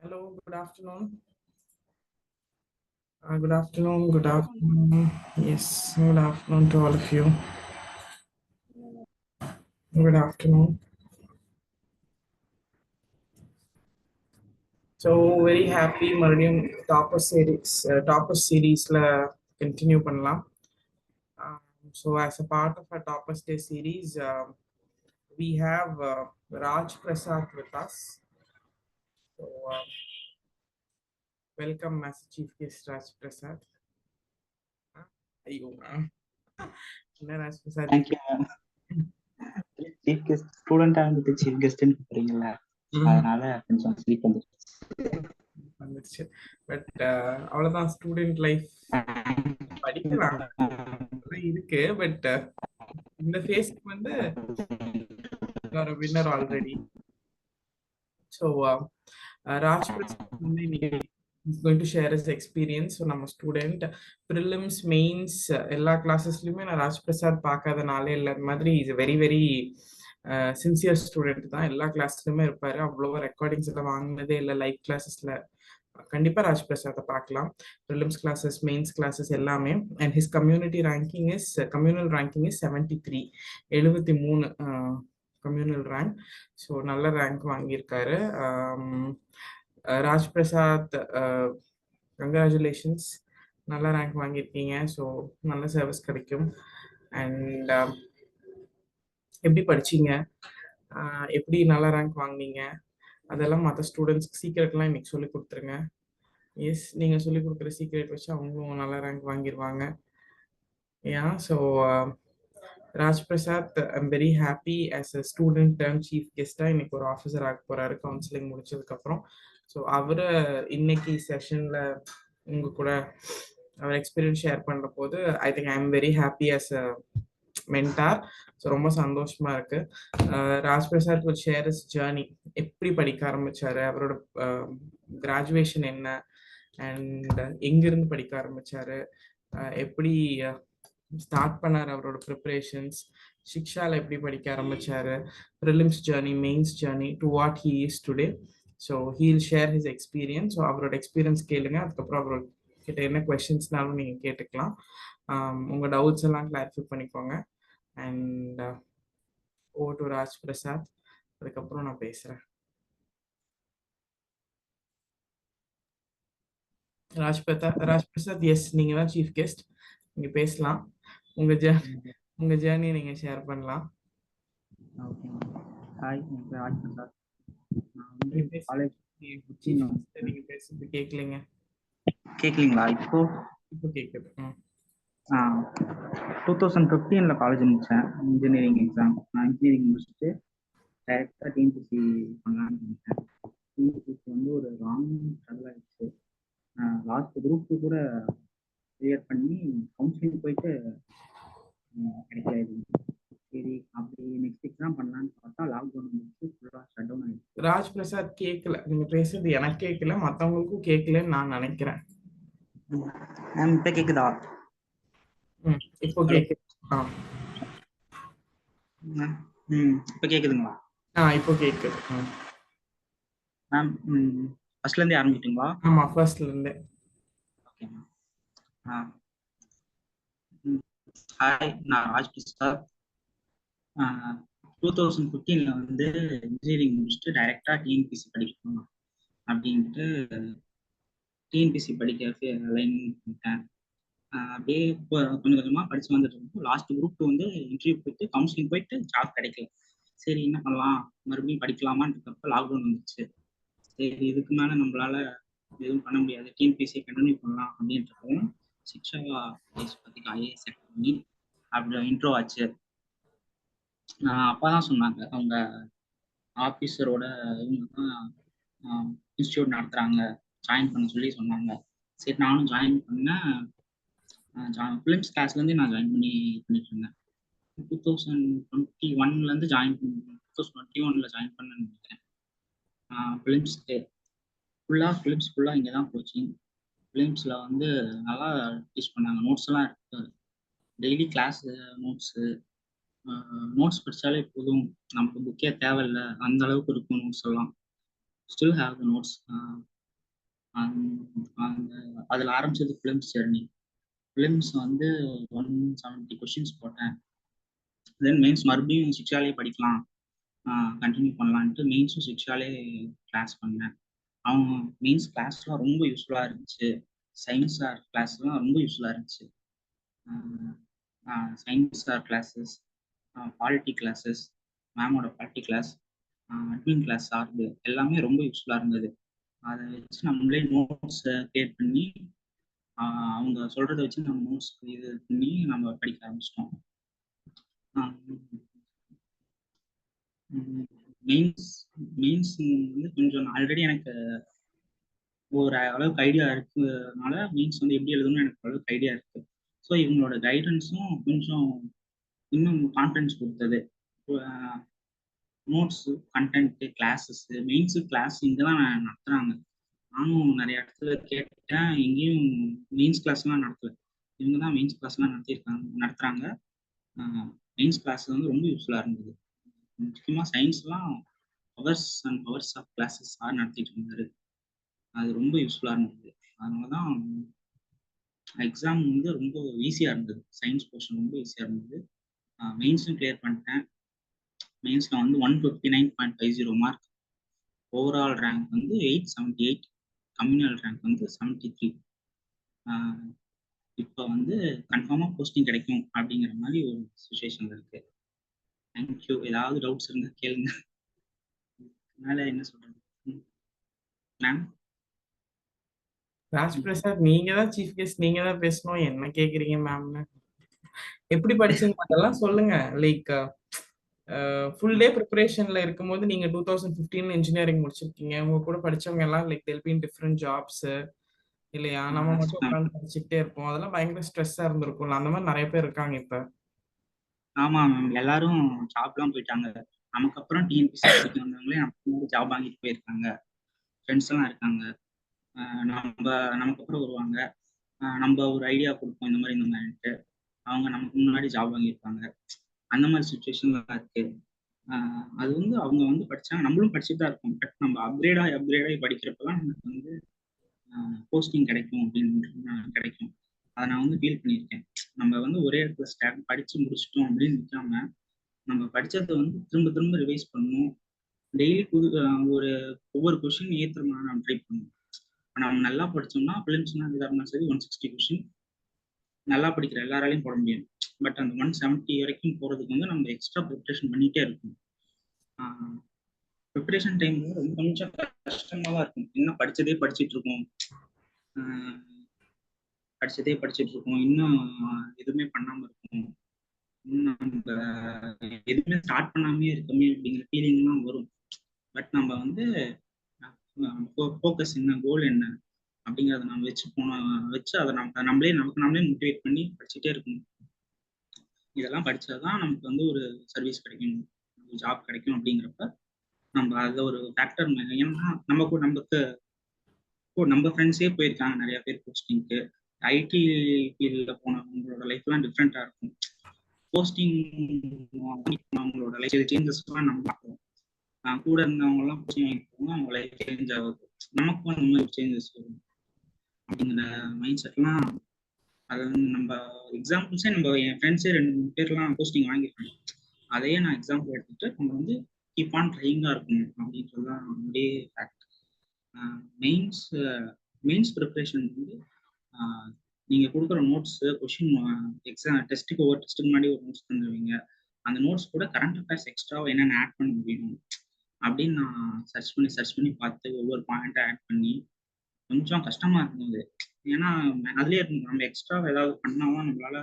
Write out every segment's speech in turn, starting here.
Hello, good afternoon. Good afternoon, good afternoon. Yes, good afternoon to all of you. Good afternoon. So very happy மறுபடியும் topper சீரீஸ்ல continue பண்ணலாம். So as a part of our Toppers Day series, we have Raj Prasad with us. So welcome as Chief Guest Raj Prasad. ஐயோ என்ன Raj Prasad thank you ma'am. Chief guest ஸ்டூடெண்டா இருந்துட்டு chief கெஸ்ட்னு கூப்பிடுறீங்கல்ல, அதனால கொஞ்சம் sleep வந்துருச்சு. பட் அவ்வளவுதான், ஸ்டூடெண்ட் லைஃப் படிக்கலாம் இருக்கு. பட் இந்த ஃபேஸ்க்கு வந்து winner already. So Raj Prasad வந்து இன்னைக்கு is going to share is experience. So நம்ம ஸ்டூடெண்ட் ப்ரிலிம்ஸ் மெயின்ஸ் எல்லா கிளாஸஸ்லையுமே நான் ராஜ் பிரசாத் பார்க்காதனாலே இல்லை. அந்த மாதிரி is very very sincere student தான். எல்லா கிளாஸ்லையுமே இருப்பாரு. அவ்வளோவா ரெக்கார்டிங்ஸ் எல்லாம் வாங்கினதே இல்லை லைவ் கிளாஸஸ்ல. கண்டிப்பா ராஜ் பிரசாத்தை பார்க்கலாம். ப்ரிலிம்ஸ் கிளாஸஸ், மெயின்ஸ் கிளாஸஸ் எல்லாமே. And his communal ranking is 73, 73 communal rank. So நல்ல ரேங்க் வாங்கியிருக்காரு ராஜ் பிரசாத். கங்க்ராச்சுலேஷன்ஸ், நல்ல ரேங்க் வாங்கியிருக்கீங்க. ஸோ நல்ல சர்வீஸ் கிடைக்கும். அண்ட் எப்படி படிச்சீங்க, எப்படி நல்ல ரேங்க் வாங்கினீங்க, அதெல்லாம் மற்ற ஸ்டூடெண்ட்ஸ்க்கு சீக்ரெட்லாம் இன்னைக்கு சொல்லி கொடுத்துருங்க. எஸ், நீங்கள் சொல்லி கொடுக்குற சீக்ரெட் வச்சு அவங்களும் நல்ல ரேங்க் வாங்கிடுவாங்க. Yeah, so Raj Prasad, I'm very happy as a student turn chief guest இன்னைக்கு ஒரு ஆஃபீஸர் ஆக போறாரு கவுன்சிலிங் முடிச்சதுக்கு அப்புறம். ஸோ அவரை இன்னைக்கு செஷன்ல உங்க கூட அவர் எக்ஸ்பீரியன்ஸ் ஷேர் பண்ற போது I think I am very happy as a mentor. So ரொம்ப சந்தோஷமா இருக்கு. Raj Prasad will share his journey, எப்படி படிக்க ஆரம்பிச்சாரு, அவரோட கிராஜுவேஷன் என்ன, அண்ட் எங்கிருந்து படிக்க ஆரம்பிச்சாரு, எப்படி ஸ்டார்ட் பண்ணார் அவரோட ப்ரிப்பரேஷன்ஸ், சிக்ஷால எப்படி படிக்க ஆரம்பிச்சாரு, prelims journey, mains journey to what he is today. So he'll share his experience. So அவரோட எக்ஸ்பீரியன்ஸ் கேளுங்க. அதுக்கப்புறம் அவரோட கிட்ட என்ன கொஸ்டின்ஸ்னாலும் நீங்கள் கேட்டுக்கலாம். உங்கள் டவுட்ஸ் எல்லாம் கிளாரிஃபை பண்ணிக்கோங்க. And over to Raj Prasad. அதுக்கப்புறம் நான் பேசுகிறேன். ராஜ் பிரசாத், எஸ், நீங்கள் தான் சீஃப் கெஸ்ட், நீங்கள் பேசலாம். உங்க ஜேர்னி நீங்க ஷேர் பண்ணலாம். ஓகே. ஹாய், என் பேர் ராஜ் பிரசாத். நான் வந்து நீங்க காலேஜ் நீங்க பேசுறது கேட்கலீங்க. கேட்கலீங்களா? இப்போ கேட்குது. 2015 காலேஜ் முடித்தேன், இன்ஜினியரிங் எக்ஸாம். நான் இன்ஜினியரிங் முடிச்சுட்டு டைரெக்டாக டிஎன்பிசி பண்ணலான்னு நினைச்சேன். டிஎன்பிசி வந்து ஒரு ராங் ஸ்ட்ரகிள் ஆயிடுச்சு. லாஸ்ட் குரூப் 2 கூட கிளியர் பண்ணி கவுன்சிலிங் போயிட்டு கிடைக்கல. சரி, அப்படி நெக்ஸ்ட் எக்ஸாம் பண்ணலான்னு பார்த்தா லாக்டவுன் வந்துச்சு, ஃபுல்லாக ஷட் டவுன் ஆயிடுச்சு. ராஜ் பிரசாத் கேட்கல, நீங்க பேசுறது எனக்கு கேட்கல, மற்றவங்களுக்கும் கேட்கலன்னு நான் நினைக்கிறேன். இப்போ கேட்குதா? இப்போ கேட்குது. இப்போ கேட்குதுங்களா? இப்போ கேட்குது. மேம், ஃபர்ஸ்ட்லேருந்தே ஆரம்பிச்சிட்டிங்களா? ஆமாம், ஃபர்ஸ்ட்லேருந்தே. Okay ma'am. ஹாய், நான் ராஜ் பிரசாத். 2015 வந்து இன்ஜினியரிங் முடிச்சுட்டு டைரெக்டாக டிஎன்பிசி படிக்கணும் அப்படின்ட்டு டிஎன்பிசி படிக்க லைன் பண்ணிட்டேன். அப்படியே கொஞ்சம் கொஞ்சமாக படித்து வந்துட்டு இருக்கோம். லாஸ்ட் குரூப் 2 வந்து இன்டர்வியூ போயிட்டு கவுன்சிலிங் போயிட்டு ஜாப் கிடைக்கல. சரி, என்ன பண்ணலாம், மறுபடியும் படிக்கலாமான்னு இருக்கப்போ லாக்டவுன் வந்துச்சு. சரி, இதுக்கு மேலே நம்மளால எதுவும் பண்ண முடியாது, டிஎன்பிசியை கண்டினியூ பண்ணலாம் அப்படின்றப்பவும் சிக்ஷா பற்றி ஐஏஎஸ் அகாடமி அப்படி இன்ட்ரோ ஆச்சு. அப்பா தான் சொன்னாங்க, அவங்க ஆஃபீஸரோட இவங்க தான் இன்ஸ்டியூட் நடத்துகிறாங்க, ஜாயின் பண்ண சொல்லி சொன்னாங்க. சரி, நானும் ஜாயின் பண்ணேன். ஃபிலிம்ஸ் கிளாஸ்லேருந்து நான் ஜாயின் பண்ணிட்டு இருந்தேன். 2021 ஜாயின் பண்ணேன். 2021 ஜாயின் பண்ணேன்னு நினைக்கிறேன். ஃபிலிம்ஸ்க்கு ஃபுல்லாக இங்கே தான் கோச்சிங். ஃபிலிம்ஸில் வந்து நல்லா டீச் பண்ணாங்க. நோட்ஸ் எல்லாம் இருக்கு, டெய்லி கிளாஸ் நோட்ஸ் படித்தாலே போதும், நமக்கு புக்கே தேவையில்லை, அந்த அளவுக்கு இருக்கும் நோட்ஸ் எல்லாம். Still have the notes. அந்த அதில் ஆரம்பிச்சது ஃபிலிம்ஸ் ஜெர்னி. ஃபிலிம்ஸ் வந்து 170 கொஷின்ஸ் போட்டேன். தென் மெயின்ஸ் மறுபடியும் சிக்ஷாலே படிக்கலாம், கண்டினியூ பண்ணலான்ட்டு மெயின்ஸும் சிக்ஷாலே கிளாஸ் பண்ணேன். அவங்க மெயின்ஸ் கிளாஸ்லாம் ரொம்ப யூஸ்ஃபுல்லாக இருந்துச்சு. சயின்ஸ் ஆர் கிளாஸ்லாம் ரொம்ப யூஸ்ஃபுல்லாக இருந்துச்சு. சயின்ஸ் ஆர் கிளாஸஸ், பாலிட்டி கிளாஸஸ், மேமோட பாலிட்டி கிளாஸ், அட்மின் கிளாஸ் சார்ந்து எல்லாமே ரொம்ப யூஸ்ஃபுல்லாக இருந்தது. அதை வச்சு நம்மளே நோட்ஸ் கிரியேட் பண்ணி அவங்க சொல்றதை வச்சு நம்ம நோட்ஸ் இது பண்ணி நம்ம படிக்க ஆரம்பிச்சிட்டோம். மெயின்ஸ் மெயின்ஸ் வந்து கொஞ்சம் ஆல்ரெடி எனக்கு ஒரு அளவுக்கு ஐடியா இருக்கிறதுனால மெயின்ஸ் வந்து எப்படி எழுதணும்னு எனக்கு அளவுக்கு ஐடியா இருக்கு. ஸோ இவங்களோட கைடன்ஸும் கொஞ்சம் இன்னும் கான்ஃபிடன்ஸ் கொடுத்தது. Notes, content, classes, mains class இங்கே தான் நடத்துகிறாங்க. நானும் நிறைய இடத்துல கேட்டேன், எங்கேயும் மெயின்ஸ் கிளாஸ்லாம் நடத்தல. இவங்க தான் மெயின்ஸ் கிளாஸ்லாம் நடத்துகிறாங்க. மெயின்ஸ் கிளாஸ் வந்து ரொம்ப யூஸ்ஃபுல்லாக இருந்தது. முக்கியமாக சயின்ஸ்லாம் hours and hours of classes நடத்திட்டு இருந்தாரு. அது ரொம்ப யூஸ்ஃபுல்லாக இருந்தது. அதனால தான் எக்ஸாம் வந்து ரொம்ப ஈஸியாக இருந்தது. சயின்ஸ் போர்ஷன் ரொம்ப ஈஸியாக இருந்தது. மெயின்ஸும் கிளியர் பண்ணிட்டேன். மெயின்ஸில் வந்து 159.50 மார்க். ஓவரால் ரேங்க் வந்து 878, கம்யூனல் ரேங்க் வந்து 73. இப்போ வந்து கன்ஃபார்மாக போஸ்டிங் கிடைக்கும் அப்படிங்கிற மாதிரி ஒரு சுச்சுவேஷனில் இருக்கு. தேங்க்யூ. ஏதாவது டவுட்ஸ் இருந்தால் கேளுங்க. மேலே என்ன சொல்றது மேம்? ராஜ்பிரசாத், நீங்க தான் சீஃப் கெஸ்ட், நீங்க தான் பேசணும். என்ன கேக்குறீங்க மேம்னு? எப்படி படிச்சீங்க அதெல்லாம் சொல்லுங்க. லைக் ஃபுல் டே ப்ரிப்பரேஷன்ல இருக்கும்போது நீங்க 2015 இன்ஜினியரிங் முடிச்சிருக்கீங்க. உங்க கூட படிச்சவங்க எல்லாம் like they'll be in different jobs இல்லையா? நம்ம மட்டும் உட்காந்து படிச்சுக்கிட்டே இருப்போம். அதெல்லாம் பயங்கர ஸ்ட்ரெஸ்ஸா இருந்திருக்கும்ல. அந்த மாதிரி நிறைய பேர் இருக்காங்க இப்ப. ஆமா மேம், எல்லாரும் ஜாப்லாம் போயிட்டாங்க. நமக்கு அப்புறம் டிஎன்பிசி படிக்க வந்தவங்களே நமக்கு ஜாப் வாங்கிட்டு போயிருக்காங்க. ஃப்ரெண்ட்ஸ் எல்லாம் இருக்காங்க. நமக்கு அப்புறம் வருவாங்க. நம்ம ஒரு ஐடியா கொடுப்போம் இந்த மாதிரின்ட்டு, அவங்க நமக்கு முன்னாடி ஜாப் வாங்கியிருப்பாங்க. அந்த மாதிரி சுச்சுவேஷன்லாம் இருக்கு. அது வந்து அவங்க வந்து படிச்சாங்க, நம்மளும் படிச்சுட்டு தான் இருக்கோம். பட் நம்ம அப்கிரேடாகி படிக்கிறப்பதான் நமக்கு வந்து போஸ்டிங் கிடைக்கும் அப்படின்னு கிடைக்கும். அதை நான் வந்து ஃபீல் பண்ணியிருக்கேன். நம்ம வந்து ஒரே இடத்துல படிச்சு முடிச்சிட்டோம் அப்படின்னு நிற்காம நம்ம படிச்சதை வந்து திரும்ப திரும்ப ரிவைஸ் பண்ணணும். டெய்லி ஒவ்வொரு கொஸ்டின் ஏற்றுறமான நம்ம ட்ரை பண்ணணும். நம்ம நல்லா படிச்சோம்னா பிலிம்ஸ்னா இதாக இருந்தாலும் சரி 160 கொஸ்டின் நல்லா படிக்கிற எல்லாராலையும் போட முடியும். பட் அந்த 170 வரைக்கும் போறதுக்கு வந்து நம்ம எக்ஸ்ட்ரா ப்ரிப்பரேஷன் பண்ணிட்டே இருக்கணும். ப்ரிப்பரேஷன் டைம் ரொம்ப கொஞ்சம் கஷ்டமா தான் இருக்கும். இன்னும் படிச்சதே படிச்சுட்டு இருக்கோம், இன்னும் எதுவுமே பண்ணாம இருக்கும், இன்னும் நம்ம எதுவுமே ஸ்டார்ட் பண்ணாமே இருக்கமே அப்படிங்கிற ஃபீலிங்லாம் வரும். பட் நம்ம வந்து ஃபோக்கஸ் என்ன, கோல் என்ன அப்படிங்கிறத நம்ம வச்சு அதை நமக்கு நம்மளே மோட்டிவேட் பண்ணி படிச்சுட்டே இருக்கணும். இதெல்லாம் படிச்சாதான் நமக்கு வந்து ஒரு சர்வீஸ் கிடைக்கும், ஜாப் கிடைக்கும். அப்படிங்கிறப்ப நம்ம அதில் ஒரு ஃபேக்டர். ஏன்னா நம்ம ஃப்ரெண்ட்ஸே போயிருக்காங்க நிறைய பேர் போஸ்டிங்க்கு. ஐடி ஃபீல்டில் போனவங்களோட லைஃப்லாம் டிஃப்ரெண்ட்டாக இருக்கும். போஸ்டிங் அவங்களோட லைஃப் சேஞ்சஸ்லாம் நம்ம பார்ப்போம். கூட இருந்தவங்கலாம் போஸ்டிங் வாங்கிட்டு போவாங்க, அவங்க லைஃப் சேஞ்ச் ஆகுது. நமக்கும் அந்த மாதிரி சேஞ்சஸ் வரும் அப்படிங்கிற மைண்ட் செட்லாம். அது வந்து நம்ம எக்ஸாம்பிள்ஸே என் ஃப்ரெண்ட்ஸே 2-3 பேர்லாம் போஸ்டிங் வாங்கியிருக்காங்க. அதையே நான் எக்ஸாம்பிள் எடுத்துட்டு நம்ம வந்து கீப் ஆன் ட்ரையிங்காக இருக்கணும் அப்படின்றது தான் அப்படியே ஃபேக்ட். மெயின்ஸ் ப்ரிப்பரேஷன் வந்து நீங்கள் கொடுக்குற நோட்ஸு, கொஷின், டெஸ்ட்டுக்கு ஒவ்வொரு டெஸ்ட்டுக்கு முன்னாடி ஒரு நோட்ஸ் தந்துடுவீங்க. அந்த நோட்ஸ் கூட கரண்ட் அஃபேர்ஸ் எக்ஸ்ட்ராவாக என்னென்ன ஆட் பண்ண முடியும் அப்படின்னு நான் சர்ச் பண்ணி பார்த்து ஒவ்வொரு பாயிண்ட்டை ஆட் பண்ணி கொஞ்சம் கஷ்டமாக இருந்தது. ஏன்னா அதுலேயே இருக்கும், நம்ம எக்ஸ்ட்ரா ஏதாவது பண்ணாலும் நம்மளால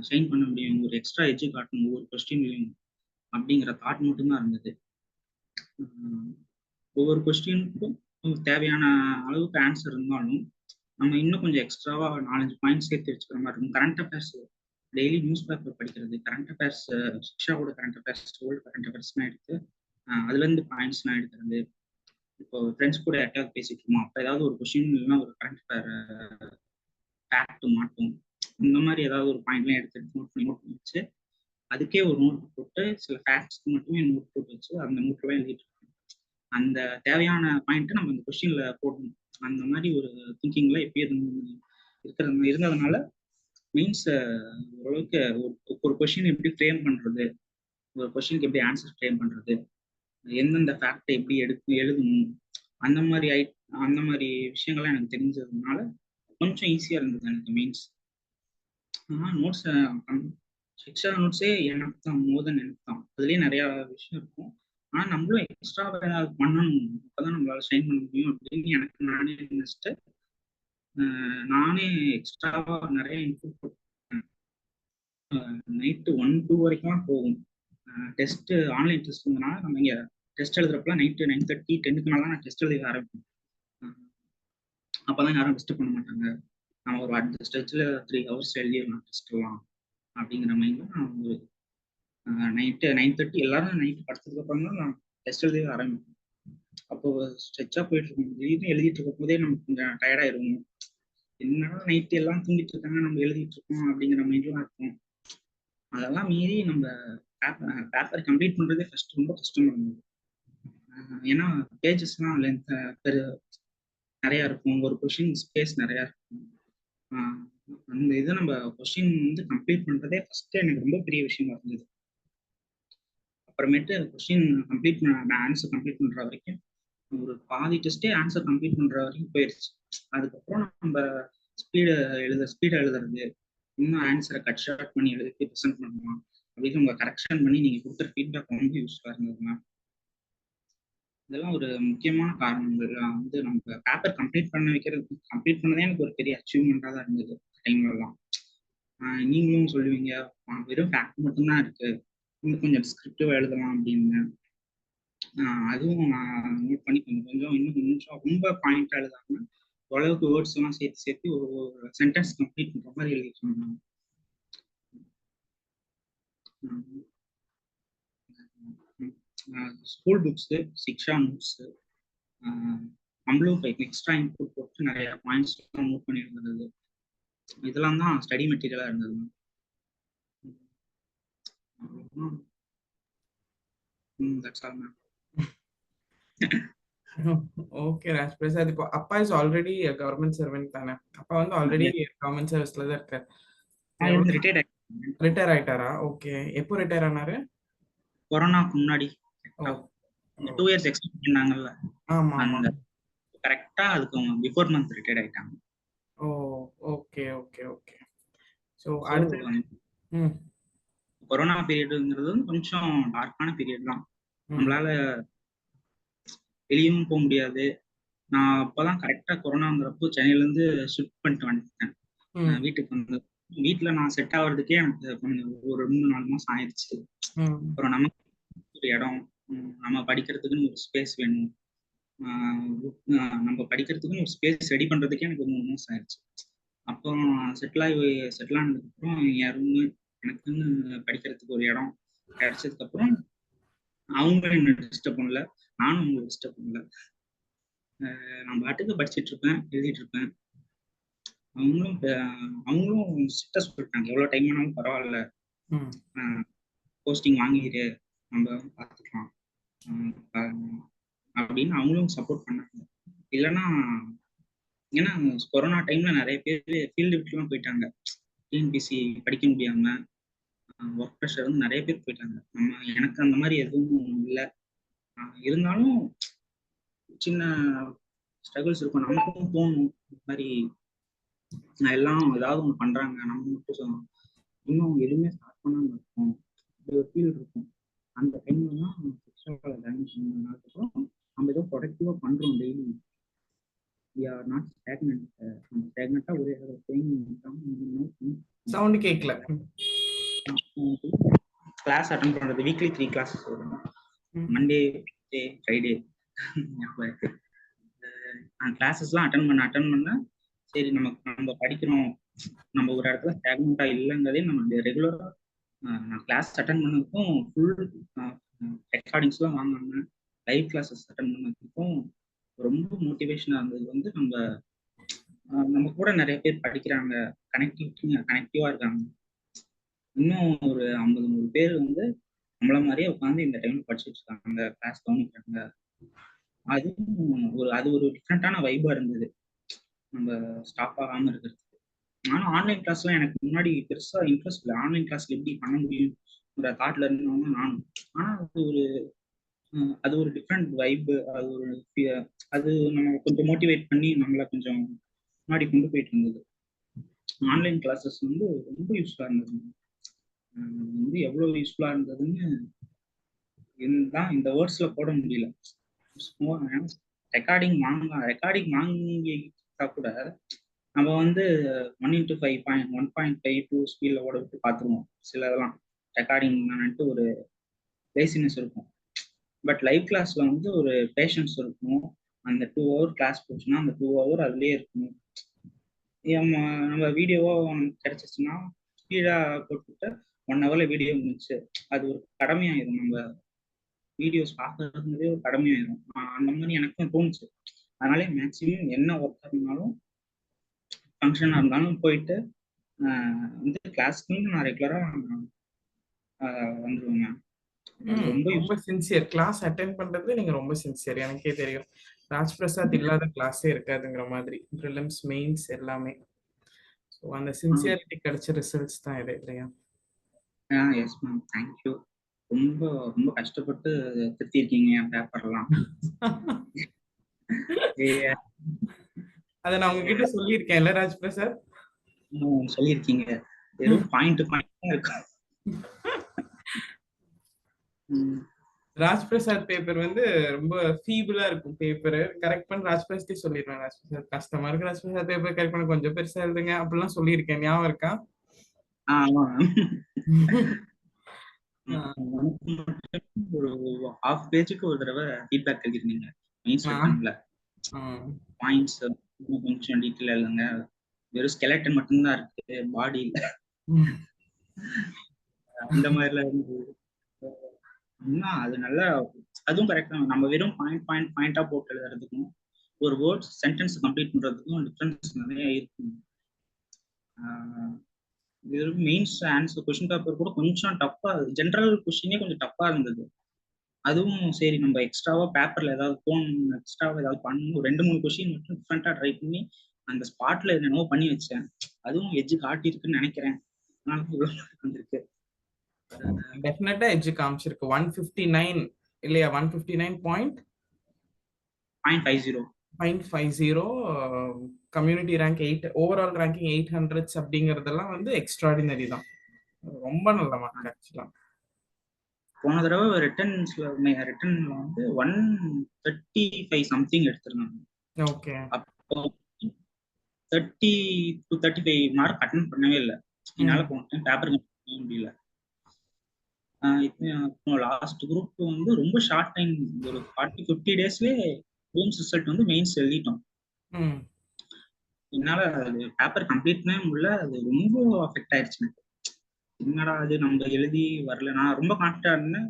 ஷைன் பண்ண முடியும், ஒரு எக்ஸ்ட்ரா எஜ்ஜு காட்டணும் ஒவ்வொரு கொஸ்டின்லையும் அப்படிங்கிற தாட் மட்டும்தான் இருந்தது. ஒவ்வொரு கொஸ்டினுக்கும் தேவையான அளவுக்கு ஆன்சர் இருந்தாலும் நம்ம இன்னும் கொஞ்சம் எக்ஸ்ட்ராவா 4-5 பாயிண்ட்ஸ் சேர்த்து வச்சுக்கிற மாதிரி இருக்கும். Current affairs daily news paper படிக்கிறது, கரண்ட் அஃபேர்ஸ், சிக்ஷாவோட கரண்ட் அஃபேர்ஸ், ஓல்டு கரண்ட் அஃபேர்ஸ்லாம் எடுத்து அதுலேருந்து பாயிண்ட்ஸ்லாம் எடுக்கிறது. இப்போ ஃப்ரெண்ட்ஸ் கூட யார்ட்டாவது பேசிட்டு இருக்கோம், அப்போ ஏதாவது ஒரு கொஸ்டின் இல்லைன்னா ஒரு கரண்ட் அஃபேர் ஃபேக்ட் மாட்டும், இந்த மாதிரி ஏதாவது ஒரு பாயிண்ட்லாம் எடுத்து நோட் பண்ணி வச்சு அதுக்கே ஒரு நோட் போட்டு சில ஃபேக்ட்ஸ்க்கு மட்டுமே நோட் போட்டு வச்சு அந்த நோட்லாம் எழுதிட்டு இருக்கோம். அந்த தேவையான பாயிண்ட்டை நம்ம இந்த கொஸ்டின்ல போடணும். அந்த மாதிரி ஒரு திங்கிங்ல எப்பயும் இருந்ததுனால மீன்ஸ் ஓரளவுக்கு ஒரு கொஷின் எப்படி ஃப்ரேம் பண்றது, ஒரு கொஷினுக்கு எப்படி ஆன்சர் ஃப்ரேம் பண்றது, எந்தெந்த ஃபேக்டை எப்படி எழுதணும், அந்த மாதிரி அந்த மாதிரி விஷயங்கள்லாம் எனக்கு தெரிஞ்சதுனால கொஞ்சம் ஈஸியா இருந்தது எனக்கு மீன்ஸ். நோட்ஸ் எக்ஸ்ட்ரா நோட்ஸே எனக்கு தான், மோர் தென் எனக்கு தான். அதுலேயே நிறைய விஷயம் இருக்கும். ஆனால் நம்மளும் எக்ஸ்ட்ரா ஏதாவது பண்ணணும், அப்பதான் நம்மளால ஷைன் பண்ண முடியும் அப்படின்னு எனக்கு நானே நினைச்சிட்டு நானே எக்ஸ்ட்ராவா நிறைய இன்புட் போட்டேன். நைட்டு 1-2 வரைக்கும் போகும். டெஸ்ட் ஆன்லைன் டெஸ்ட் இருந்தனால நம்ம இங்கே டெஸ்ட் எழுதுறப்பலாம் நைட்டு 9:30 10க்கு மேலே தான் நான் டெஸ்ட் எழுத ஆரம்பிப்பேன். அப்போதான் யாரும் டிஸ்டர்ப் பண்ண மாட்டாங்க. நான் ஒரு அந்த ஸ்ட்ரெச்சில் 3 ஹவர்ஸ் எழுதிடலாம் டெஸ்ட்லாம் அப்படிங்கிற மைண்டில் நான் ஒரு நைட்டு 9:30 எல்லாரும் நைட்டு படுத்ததுக்கு அப்புறம் தான் நான் டெஸ்ட் எழுத ஆரம்பிப்பேன். அப்போ ஸ்ட்ரெச்சாக போயிட்டு இருக்கும், திடீர்னு எழுதிட்டு இருக்கும் போதே நமக்கு கொஞ்சம் டயர்டாயிருக்கும். என்னடா நைட்டு எல்லாம் தூங்கிட்டு இருக்காங்க, நம்ம எழுதிட்டு இருக்கோம் அப்படிங்கிற மைண்ட்லாம் இருக்கும். அதெல்லாம் மீறி நம்ம பேப்பர் கம்ப்ளீட் பண்றதே ஃபர்ஸ்ட் ரொம்ப கஷ்டமா இருந்தது. ஏன்னா பேஜஸ்லாம் லென்த் நிறைய இருக்கும், ஒரு கொஷின் ஸ்பேஸ் நிறைய இருக்கும். அந்த இதை நம்ம கொஸ்டின் வந்து கம்ப்ளீட் பண்றதே ஃபர்ஸ்ட் எனக்கு ரொம்ப பெரிய விஷயமா இருந்தது. அப்புறமேட்டு கொஸ்டின் கம்ப்ளீட் பண்ண ஆன்சர் கம்ப்ளீட் பண்ற வரைக்கும் ஒரு பாதி டெஸ்டே ஆன்சர் கம்ப்ளீட் பண்ற வரைக்கும் போயிடுச்சு. அதுக்கப்புறம் நம்ம ஸ்பீடா எழுதுறது, இன்னும் ஆன்சரை கட் ஷார்ட் பண்ணி எழுதி ப்ரெசென்ட் பண்ணலாம் அப்படின்னு உங்க கரெக்ஷன் பண்ணி நீங்க கொடுக்குற ஃபீட்பேக் ரொம்ப யூஸ்ஃபுல்லா இருந்ததுன்னா இதெல்லாம் ஒரு முக்கியமான காரணங்கள் வந்து நம்ம பேப்பர் கம்ப்ளீட் பண்ணதே எனக்கு ஒரு பெரிய அச்சீவ்மெண்ட்டாக தான் இருந்தது டைம்லலாம். நீங்களும் சொல்லுவீங்க வெறும் ஃபேக்ட் மட்டும்தான் இருக்கு, இன்னும் கொஞ்சம் டிஸ்கிரிப்டிவா எழுதலாம் அப்படின்னு. அதுவும் நான் நோட் பண்ணி இன்னும் கொஞ்சம் ரொம்ப பாயிண்டா எழுதாம ஓரளவுக்கு வேர்ட்ஸ் எல்லாம் சேர்த்து ஒரு சென்டென்ஸ் கம்ப்ளீட் பண்ற மாதிரி எழுதிட்டு ஸ்கூல் புக்ஸு, சிக்ஷா நோட்ஸு, நம்மளும் எக்ஸ்ட்ரா இன்புட் போட்டு நிறைய பாயிண்ட்ஸ் நோட் பண்ணி இருந்தது. இதெல்லாம் தான் ஸ்டடி மெட்டீரியலா இருந்தது. That's all ma'am. ஓகே ராஜ்பிரசாத், இப்போ அப்பா இஸ் ஆல்ரெடி கவர்மெண்ட் சர்வெண்ட் தானே? அப்பா வந்து ஆல்ரெடி கவர்மெண்ட் சர்வீஸ்ல தான் இருக்காரு. ரிட்டையர் ஆயிட்டாரா? ஓகே. எப்போ ரிட்டையர் ஆனாரு? கொரோனாக்கு முன்னாடி 2 இயர்ஸ் எக்ஸ்டெண்ட் பண்ணாங்கல்ல, அந்த கரெக்டா அதுக்கு பிஃபோர் மந்த் ரிட்டையர் ஆயிட்டாங்க. ஓ ஓகே ஓகே ஓகே. ஸோ அடுத்து கொரோனா பீரியடுங்கிறது கொஞ்சம் டார்க்கான பீரியட் தான். நம்மளால வெளியும் போக முடியாது. நான் அப்பதான் கரெக்டா கொரோனாங்கிறப்போ சென்னையில இருந்து ஷிஃப்ட் பண்ணிட்டு வந்துட்டேன் வீட்டுக்கு. வந்து வீட்டுல நான் செட் ஆகுறதுக்கே எனக்கு கொஞ்சம் ஒரு 2-4 மாசம் ஆயிடுச்சு. அப்புறம் நமக்கு ஒரு இடம், நம்ம படிக்கிறதுக்குன்னு ஒரு ஸ்பேஸ் வேணும், நம்ம படிக்கிறதுக்குன்னு ஒரு ஸ்பேஸ் ரெடி பண்றதுக்கே எனக்கு 3 மாசம் ஆயிடுச்சு. அப்புறம் செட்டில் ஆனதுக்கு அப்புறம் என் ரூமு, எனக்குன்னு படிக்கிறதுக்கு ஒரு இடம் கிடைச்சதுக்கு அப்புறம் அவங்களும் என்ன டிஸ்டர்ப் பண்ணல, நானும் அவங்களை டிஸ்டர்ப் பண்ணல. நான் பாட்டுக்கு படிச்சுட்டு இருப்பேன், எழுதிட்டு இருப்பேன். அவங்களும் ஸ்ட்ரிக்டா சொல்லிட்டாங்க, எவ்வளவு டைம் ஆனாலும் பரவாயில்ல, போஸ்டிங் வாங்கிடு, நம்ம பார்த்துக்கலாம் அப்படின்னு அவங்களும் சப்போர்ட் பண்ணாங்க. இல்லைன்னா ஏன்னா கொரோனா டைம்ல நிறைய பேர் ஃபீல்டு விட்டுலாம் போயிட்டாங்க, டிஎன்பிசி படிக்க முடியாம ஒர்க் ப்ரெஷர் வந்து நிறைய பேர் போயிட்டாங்க. எனக்கு அந்த மாதிரி எதுவும் இல்லை. இருந்தாலும் சின்ன ஸ்ட்ரகிள்ஸ் இருக்கும், நமக்கும் தோணும் இந்த மாதிரி எல்லாம் ஏதாவது ஒன்று பண்றாங்க, நம்ம மட்டும் இன்னும் எதுவுமே ஸ்டார்ட் பண்ணாம இருக்கும், ஒரு ஃபீல் இருக்கும். அந்த டைம்லாம் பண்ணதுக்கப்புறம் நம்ம ஏதோ ப்ரொடக்டிவா பண்றோம் டெய்லி, நாட் ஸ்டாக்னன்ட். நம்ம ஸ்டாக்னட்டா ஒரே சவுண்ட் கேட்கல. கிளாஸ் அட்டெண்ட் பண்றது, வீக்லி 3 கிளாஸஸ் வரும், மண்டே ஃப்ரைடே. கிளாஸஸ்லாம் அட்டன் பண்ண சரி நம்ம படிக்கிறோம், நம்ம ஒரு இடத்துல ஸ்டாக்னண்டா இல்லைங்கிறதே நம்ம ரெகுலரா நான் கிளாஸ் அட்டன் பண்ணதுக்கும் ஃபுல் ரெக்கார்டிங்ஸ்லாம் வாங்கினாங்க, லைவ் கிளாஸஸ் அட்டன் பண்ணதுக்கும் ரொம்ப மோட்டிவேஷனா இருந்தது. வந்து நம்ம கூட நிறைய பேர் படிக்கிறாங்க, கனெக்டிவா இருக்காங்க. இன்னும் ஒரு 50-100 பேர் வந்து நம்மள மாதிரியே உட்காந்து இந்த டைம்ல படிச்சுட்டு இருக்காங்க, கிளாஸ் கவனிக்கிறாங்க. அது ஒரு டிஃப்ரெண்டான வைபா இருந்தது நம்ம ஸ்டாப் ஆகாம இருக்கிறது. ஆனா ஆன்லைன் கிளாஸ்லாம் எனக்கு முன்னாடி பெருசா இன்ட்ரெஸ்ட் இல்லை. ஆன்லைன் கிளாஸ்ல எப்படி பண்ண முடியும் தாட்ல இருந்தவங்க நானும். ஆனா அது ஒரு டிஃப்ரெண்ட் வைப். அது ஒரு அது நம்ம கொஞ்சம் மோட்டிவேட் பண்ணி நம்மள கொஞ்சம் முன்னாடி கொண்டு போயிட்டு இருந்தது. ஆன்லைன் கிளாஸஸ் வந்து ரொம்ப யூஸ்ஃபுல்லா இருந்தது. வந்து எவ்வளவு யூஸ்ஃபுல்லா இருந்ததுன்னு இந்த வேர்ட்ஸ்ல போட முடியல. ரெக்கார்டிங் வாங்கிட்டா கூட நம்ம வந்து 1:5.1.52 ஸ்பீட்ல ஓட விட்டு பார்த்துருவோம். சில இதெல்லாம் ரெக்கார்டிங் ஒரு லேசினஸ் இருக்கும். பட் லைவ் கிளாஸ்ல வந்து ஒரு பேஷன்ஸ் இருக்கும். அந்த 2 ஹவர் கிளாஸ் போச்சுன்னா அந்த 2 ஹவர் அதுலயே இருக்கணும். நம்ம வீடியோவோ கிடைச்சிச்சுன்னா ஸ்பீடா போட்டுட்டு 1 ஹவர்ல வீடியோ முடிச்சு அது ஒரு கடமையாயிரும். நம்ம வீடியோஸ் பார்க்கறதுங்கிறதே ஒரு கடமையாயிரும். அந்த மாதிரி எனக்கும் தோணுச்சு. அதனாலே மேக்சிமம் என்ன ஒர்க் இருந்தாலும் ஃபங்க்ஷனாக இருந்தாலும் போயிட்டு வந்து கிளாஸ்க்கு நான் ரெகுலரா வந்துருவேங்க. ரொம்ப ரொம்ப சின்சியர். கிளாஸ் அட்டெண்ட் பண்றது நீங்க ரொம்ப சின்சியர். எனக்கே தெரியும். ராஜ் பிரசாத் இல்லாத கிளாஸே இருக்காதுங்கிற மாதிரி. ப்ரிலிம்ஸ், மெயின்ஸ் எல்லாமே. ஸோ அந்த சின்சியாரிட்டி கிடைச்ச ரிசல்ட்ஸ் தான் இது இல்லையா? Yes ma'am, thank you. ரொம்ப ரொம்ப கஷ்டப்பட்டு திருத்திருக்கீங்க என் பேப்பர்லாம். அதை நான் உங்ககிட்ட சொல்லியிருக்கேன்ல ராஜ் பிரசாத்? சொல்லியிருக்கீங்க. வெறும் பாயிண்ட் தான் இருக்கும். ராஜ் பிரசாத் பேப்பர் வந்து ரொம்ப ஃபீபிளா இருக்கும். பேப்பர் கரெக்ட் பண்ண ராஜ் பிரசாத்தே சொல்லிடுவேன். ராஜ் பிரசாத் கஷ்டமா இருக்கு, ராஜ் பிரசாத் பேப்பர் கரெக்ட் பண்ண கொஞ்சம் பெருசா எழுதுங்க அப்படிலாம் சொல்லியிருக்கேன். ஞாபகம் இருக்கா? ஒரு ஹாஃப் பேஜுக்கு ஒரு தடவை ஃபீட்பேக் எழுதிருந்தீங்க மெயின்ஸ் ரிட்டன்ல. பாயிண்ட்ஸ் கொஞ்சம் டீட்டெயில் எழுதுங்க. வெறும் ஸ்கெலட்டன் மட்டும்தான் இருக்கு, பாடி இல்ல. அந்த மாதிரிலாம் அது நல்லா, அதுவும் கரெக்டா. நம்ம வெறும் பாயிண்டா போட்டு எழுதுறதுக்கும் ஒரு வேர்ட்ஸ் சென்டென்ஸ் கம்ப்ளீட் பண்றதுக்கும் டிஃபரன்ஸ் நிறைய இருக்கும். மெயின்ஸ் ஆன்சர் கொஸ்டின் பேப்பர் கூட கொஞ்சம் டஃப்பா, ஜென்ரல் கொஸ்டினே கொஞ்சம் டஃப்பா இருந்தது. அதுவும் சரி நம்ம எக்ஸ்ட்ராவா பேப்பர்ல ஏதாவது எக்ஸ்ட்ராவா ஏதாவது பண்ணணும். 2-3 கொஸ்டின் மட்டும் டிஃப்ரெண்டா ட்ரை பண்ணி அந்த ஸ்பாட்ல என்னென்னவோ பண்ணி வச்சேன். அதுவும் எட்ஜ் காட்டியிருக்குன்னு நினைக்கிறேன். வந்திருக்கு. டெஃபினட்டா எட்ஜ் காமிச்சிருக்கு. 159 இல்லையா? 159.50 கம்யூனிட்டி ரேங்க் 8, ஓவரால் ரேங்கிங் 800 அப்படிங்கறதெல்லாம் வந்து எக்ஸ்ட்ராடினரி தான். ரொம்ப நல்ல மார்க் ஆக்சுவலா. போன தடவை ரிட்டன்ல வந்து 135 சம்திங் எடுத்திருந்தாங்க. ஓகே. அப்போ 30 to 35 மார்க் அட்டென்ட் பண்ணவே இல்லை. என்னால போன பேப்பர் பண்ண முடியல. லாஸ்ட் குரூப் வந்து ரொம்ப ஷார்ட் டைம், ஒரு 40-50 டேஸ்லயே ப்ரிலிம்ஸ் ரிசல்ட் வந்து மெயின்ஸ் எழுதிட்டோம். என்னால அது பேப்பர் கம்ப்ளீட் பண்ணவே முடியல. அது ரொம்ப அஃபெக்ட் ஆயிடுச்சு எனக்கு. என்னடா அது நம்ம எழுதி வரல. நான் ரொம்ப கான்ஃபிடன்டா இருந்தேன்.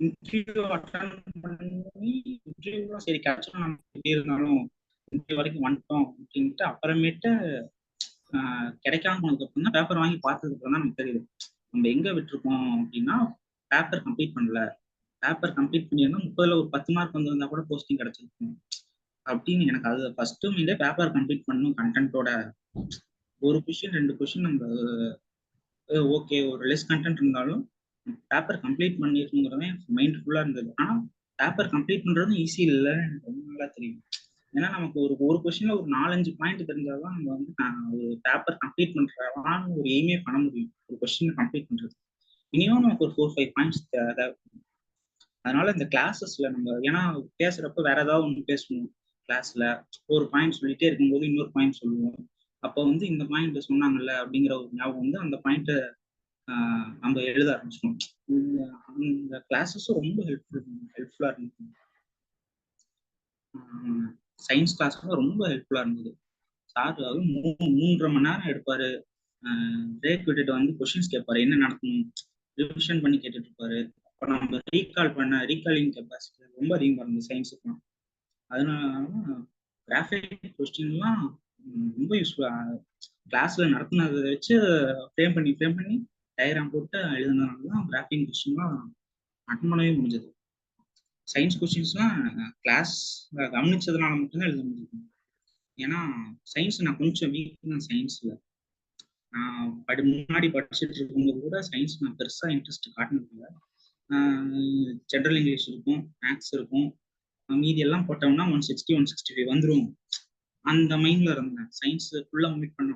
இன்டர்வியூ அட்டன் பண்ணி இன்டர்வியூலாம் சரி கிடைச்சோம், நம்ம எப்படி இருந்தாலும் இன்டர்வியூ வரைக்கும் வந்துட்டோம் அப்படின்ட்டு அப்புறமேட்டு கிடைக்காம போனதுக்கு அப்புறம் தான் பேப்பர் வாங்கி பார்த்ததுக்கு அப்புறம் தான் நமக்கு தெரியுது நம்ம எங்க விட்டுருக்கோம் அப்படின்னா பேப்பர் கம்ப்ளீட் பண்ணல. பேப்பர் கம்ப்ளீட் பண்ணியிருந்தா 30ல ஒரு 10 மார்க் வந்திருந்தா கூட போஸ்டிங் கிடைச்சிருக்கும் அப்படின்னு எனக்கு அது ஃபர்ஸ்ட் மீதே பேப்பர் கம்ப்ளீட் பண்ணணும். கண்டென்ட்டோட ஒரு கொஸ்டின் 2 கொஸ்டின் நம்ம ஓகே ஒரு லெஸ் கண்டென்ட் இருந்தாலும் பேப்பர் கம்ப்ளீட் பண்ணிருக்குங்கிறதே மைண்ட் ஃபுல்லா இருந்தது. ஆனா பேப்பர் கம்ப்ளீட் பண்றதும் ஈஸி இல்லை, எனக்கு ரொம்ப நல்லா தெரியும். ஏன்னா நமக்கு ஒரு கொஸ்டின்ல ஒரு 4-5 பாயிண்ட் தெரிஞ்சாதான் நம்ம வந்து ஒரு பேப்பர் கம்ப்ளீட் பண்றவான்னு ஒரு எய்மே பண்ண முடியும். ஒரு கொஸ்டின் கம்ப்ளீட் பண்றது மினிமம் நமக்கு ஒரு 4-5 பாயிண்ட்ஸ் தேவை. அதனால இந்த கிளாஸஸ்ல நம்ம ஏன்னா பேசுறப்ப வேற ஏதாவது ஒன்று பேசணும். கிளாஸ்ல ஒரு பாயிண்ட் சொல்லிட்டே இருக்கும்போது இன்னொரு பாயிண்ட் சொல்லுவோம். அப்போ வந்து இந்த பாயிண்ட் சொன்னாங்கல்ல அப்படிங்கிற ஒரு ஞாபகம் வந்து அந்த பாயிண்ட்டை நம்ம எழுத ஆரம்பிச்சோம். இந்த கிளாஸஸும் ரொம்ப ஹெல்ப்ஃபுல்லா இருந்தது. சயின்ஸ் கிளாஸ் ரொம்ப ஹெல்ப்ஃபுல்லா இருந்தது. சார் 3.5 மணி நேரம் எடுப்பாரு. பிரேக் விட்டுட்டு வந்து கொஸ்டின்ஸ் கேட்பாரு, என்ன நடக்கணும் ரிவிஷன் பண்ணி கேட்டுட்டு இருப்பாரு. அப்போ நம்ம ரீகாலிங் கெப்பாசிட்டி ரொம்ப அதிகமாக இருந்தது சயின்ஸுக்குலாம். அதனால கிராஃபிக் கொஸ்டின்லாம் ரொம்ப யூஸ்ஃபுல்லா கிளாஸ்ல நடத்தினதை வச்சு ஃப்ரேம் பண்ணி டயக்ராம் போட்டு எழுதுனதுனால தான் கிராஃபிக் கொஸ்டின்லாம் அட்டன் பண்ணவே முடிஞ்சது. சயின்ஸ் கொஸ்டின்ஸ்லாம் கிளாஸ் கவனிச்சதுனால மட்டும்தான் எழுத முடியும். ஏன்னா சயின்ஸ் நான் கொஞ்சம் வீக் தான் சயின்ஸ்ல. நான் முன்னாடி படிச்சுட்டு இருக்கும்போது கூட சயின்ஸ் நான் பெருசா இன்ட்ரெஸ்ட் காட்டினதில்லை. ஜென்ரல் இங்கிலீஷ் இருக்கும், மேக்ஸ் இருக்கும், மீதி எல்லாம் போட்டோம்னா 160 165 வந்துடும். அந்த மைண்ட்ல இருந்தேன். சயின்ஸ் ஃபுல்லா மீட் பண்ண